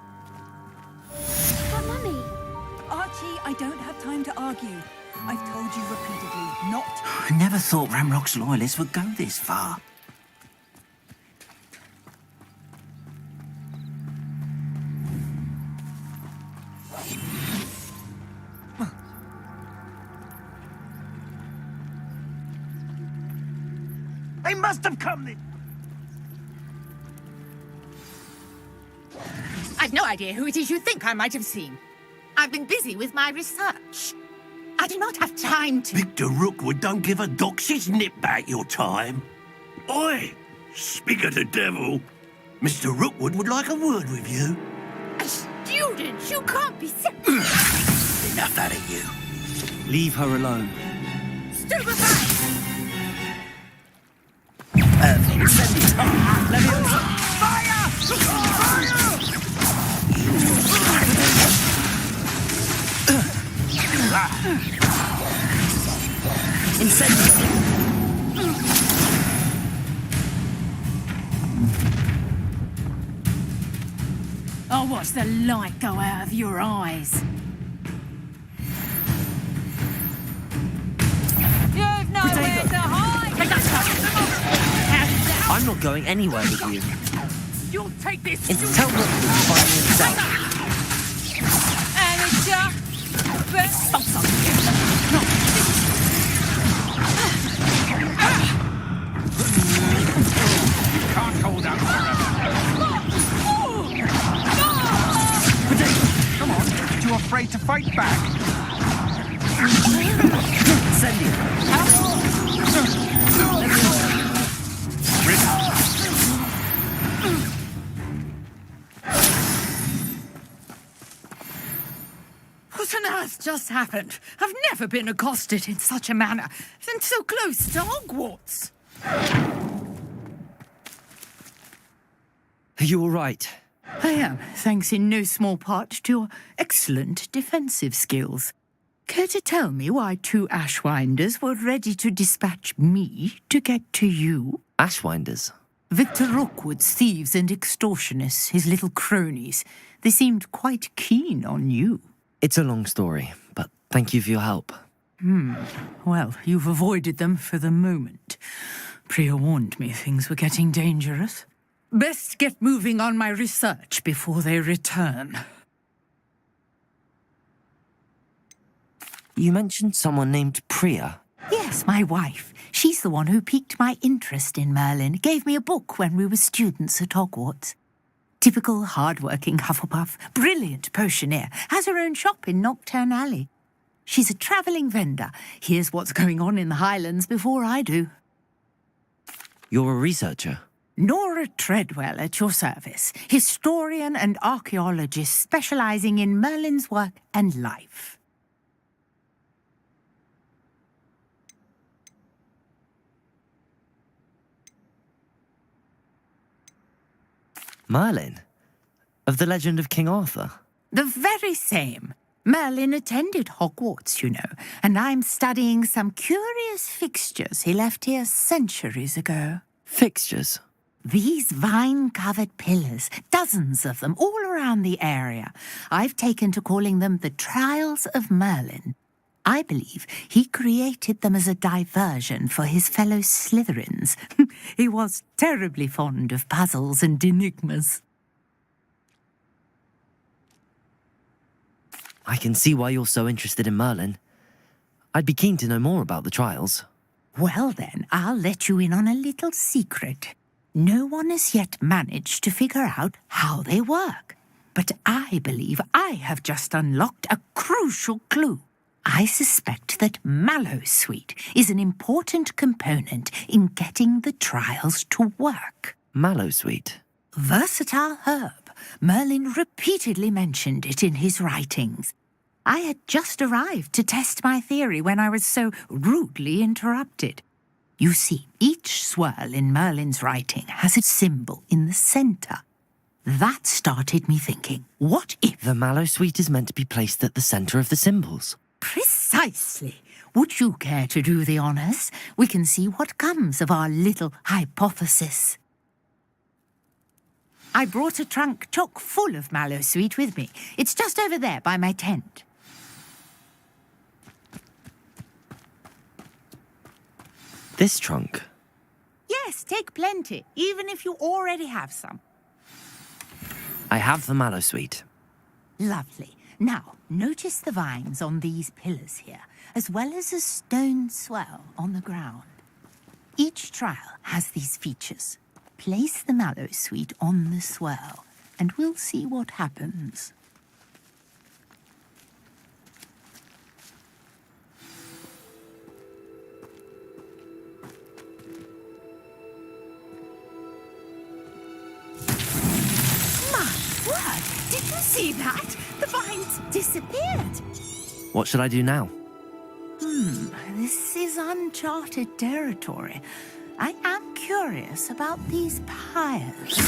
But Mummy... Archie, I don't have time to argue. I've told you repeatedly, not... I never thought Ranrock's loyalists would go this far. They must have come this... I've no idea who it is you think I might have seen. I've been busy with my research. I do not have time to... Victor Rookwood don't give a doxy's nip back your time. Oi! Speak of the devil. Mr. Rookwood would like a word with you. A student? You can't be... Enough out of you. Leave her alone. Stupefy! I'll watch the light go out of your eyes. You've nowhere to hide! I'm not going anywhere with you. You'll take this! It's tell Rookwood to find himself. Amateur! Can't hold out forever. Come on, too afraid to fight? fight back. What on earth just happened? I've never been accosted in such a manner, and so close to Hogwarts. Are you all right? I am, thanks in no small part to your excellent defensive skills. Care to tell me why 2 Ashwinders were ready to dispatch me to get to you? Ashwinders? Victor Rookwood's thieves and extortionists, his little cronies. They seemed quite keen on you. It's a long story, but thank you for your help. Well, you've avoided them for the moment. Priya warned me things were getting dangerous. Best get moving on my research before they return. You mentioned someone named Priya. Yes, my wife. She's the one who piqued my interest in Merlin. Gave me a book when we were students at Hogwarts. Typical hard-working Hufflepuff, brilliant potioneer, has her own shop in Knockturn Alley. She's a travelling vendor. Hears what's going on in the Highlands before I do. You're a researcher? Nora Treadwell at your service, historian and archaeologist specialising in Merlin's work and life. Merlin? Of the legend of King Arthur? The very same. Merlin attended Hogwarts, you know, and I'm studying some curious fixtures he left here centuries ago. Fixtures? These vine-covered pillars, dozens of them, all around the area. I've taken to calling them the Trials of Merlin. I believe he created them as a diversion for his fellow Slytherins. He was terribly fond of puzzles and enigmas. I can see why you're so interested in Merlin. I'd be keen to know more about the trials. Well then, I'll let you in on a little secret. No one has yet managed to figure out how they work. But I believe I have just unlocked a crucial clue. I suspect that Mallowsweet is an important component in getting the trials to work. Mallowsweet? Versatile herb. Merlin repeatedly mentioned it in his writings. I had just arrived to test my theory when I was so rudely interrupted. You see, each swirl in Merlin's writing has a symbol in the centre. That started me thinking, what if... The Mallowsweet is meant to be placed at the centre of the symbols. Precisely. Would you care to do the honours? We can see what comes of our little hypothesis. I brought a trunk chock full of Mallowsweet with me. It's just over there by my tent. This trunk? Yes, take plenty, even if you already have some. I have the Mallowsweet. Lovely. Now, notice the vines on these pillars here, as well as a stone swell on the ground. Each trial has these features. Place the Mallowsweet on the swirl, and we'll see what happens. Did you see that? The vines disappeared. What should I do now? This is uncharted territory. I am curious about these pyres.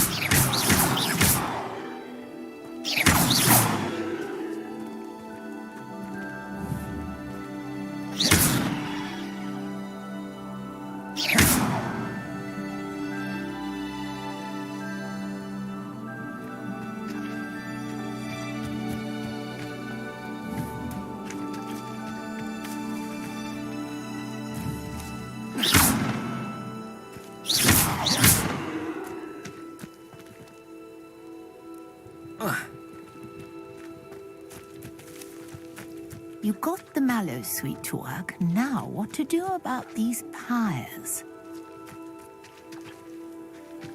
You got the Mallowsweet to work. Now, what to do about these pyres?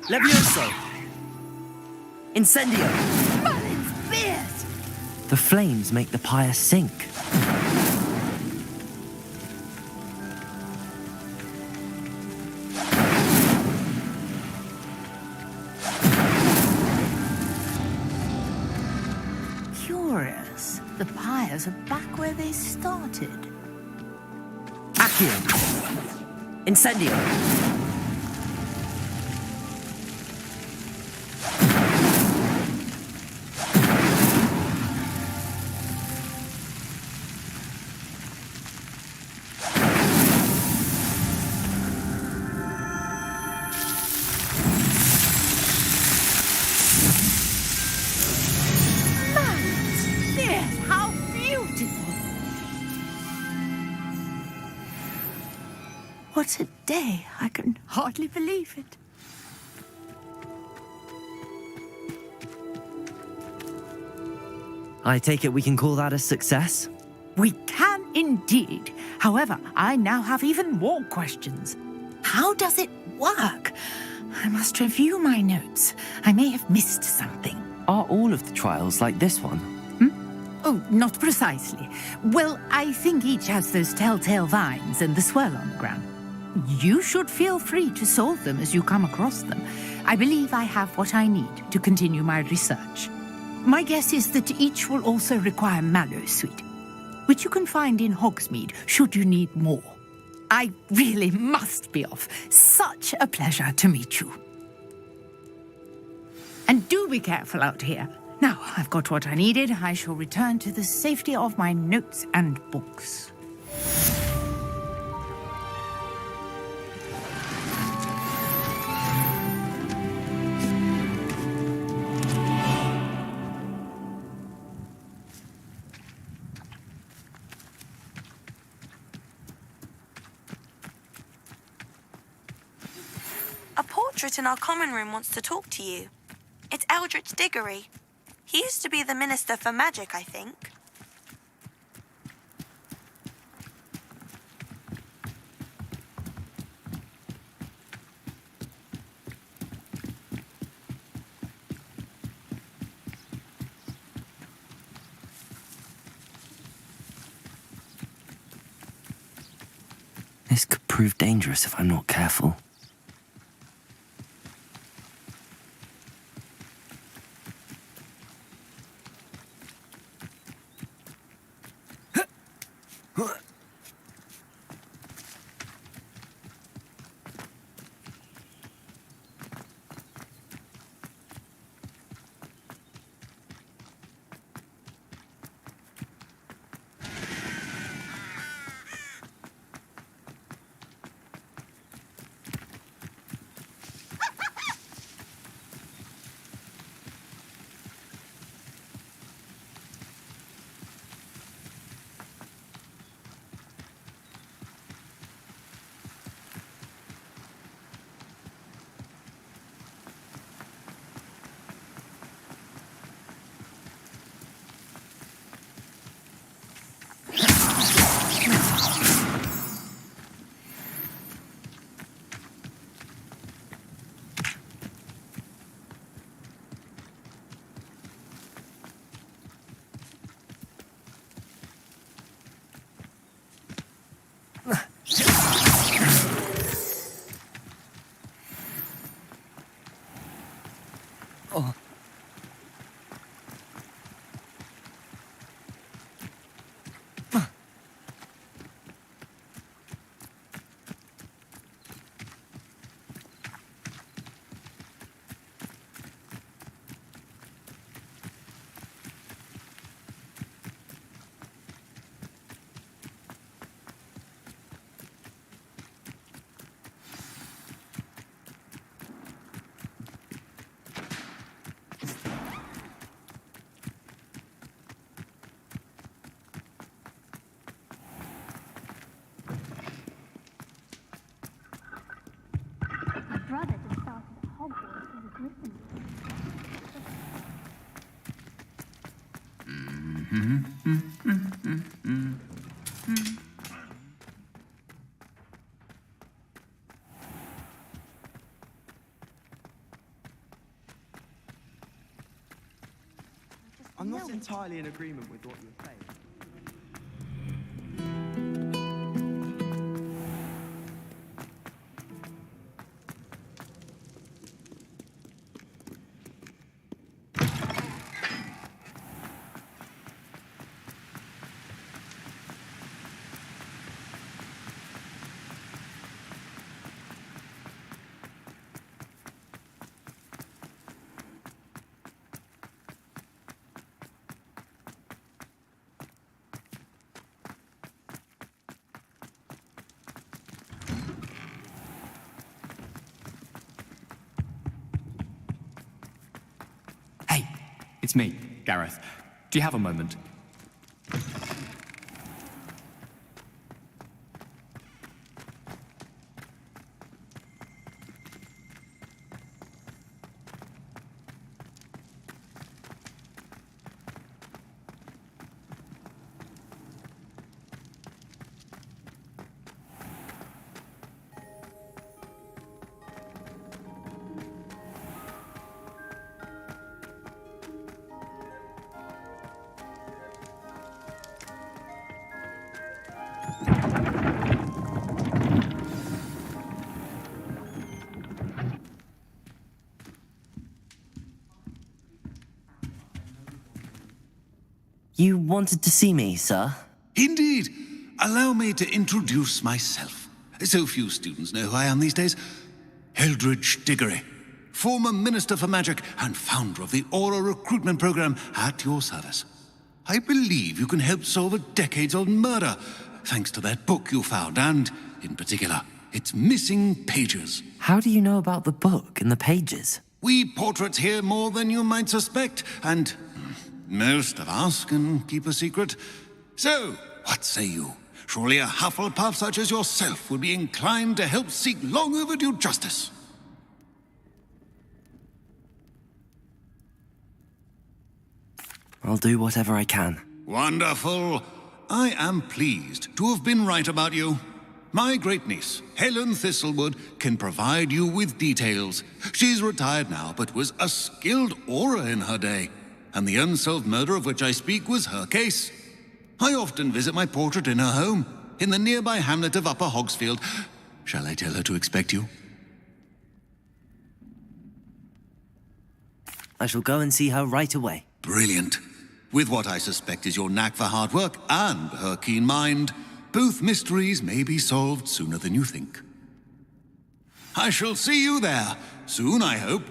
Levioso! Incendio! Merlin's beard! The flames make the pyre sink. Curious. The pyres are back where they started. Accio! Incendio! Yes, how beautiful! What a day. I can hardly believe it. I take it we can call that a success? We can indeed. However, I now have even more questions. How does it work? I must review my notes. I may have missed something. Are all of the trials like this one? Oh, not precisely. Well, I think each has those telltale vines and the swirl on the ground. You should feel free to solve them as you come across them. I believe I have what I need to continue my research. My guess is that each will also require Mallowsweet, which you can find in Hogsmeade should you need more. I really must be off. Such a pleasure to meet you. And do be careful out here. Now, I've got what I needed. I shall return to the safety of my notes and books. A portrait in our common room wants to talk to you. It's Eldritch Diggory. He used to be the Minister for Magic, I think. This could prove dangerous if I'm not careful. Oh. My brother just started at Hogwarts as a Gryffindor. I'm not entirely in agreement with what you're saying. It's me, Gareth. Do you have a moment? You wanted to see me, sir? Indeed. Allow me to introduce myself. So few students know who I am these days. Eldridge Diggory, former Minister for Magic and founder of the Aura Recruitment Program, at your service. I believe you can help solve a decades-old murder, thanks to that book you found, and, in particular, its missing pages. How do you know about the book and the pages? We portraits hear more than you might suspect, and most of us can keep a secret. So, what say you? Surely a Hufflepuff such as yourself would be inclined to help seek long overdue justice. I'll do whatever I can. Wonderful. I am pleased to have been right about you. My great-niece, Helen Thistlewood, can provide you with details. She's retired now, but was a skilled aura in her day. And the unsolved murder of which I speak was her case. I often visit my portrait in her home, in the nearby hamlet of Upper Hogsfield. Shall I tell her to expect you? I shall go and see her right away. Brilliant. With what I suspect is your knack for hard work and her keen mind, both mysteries may be solved sooner than you think. I shall see you there, soon I hope.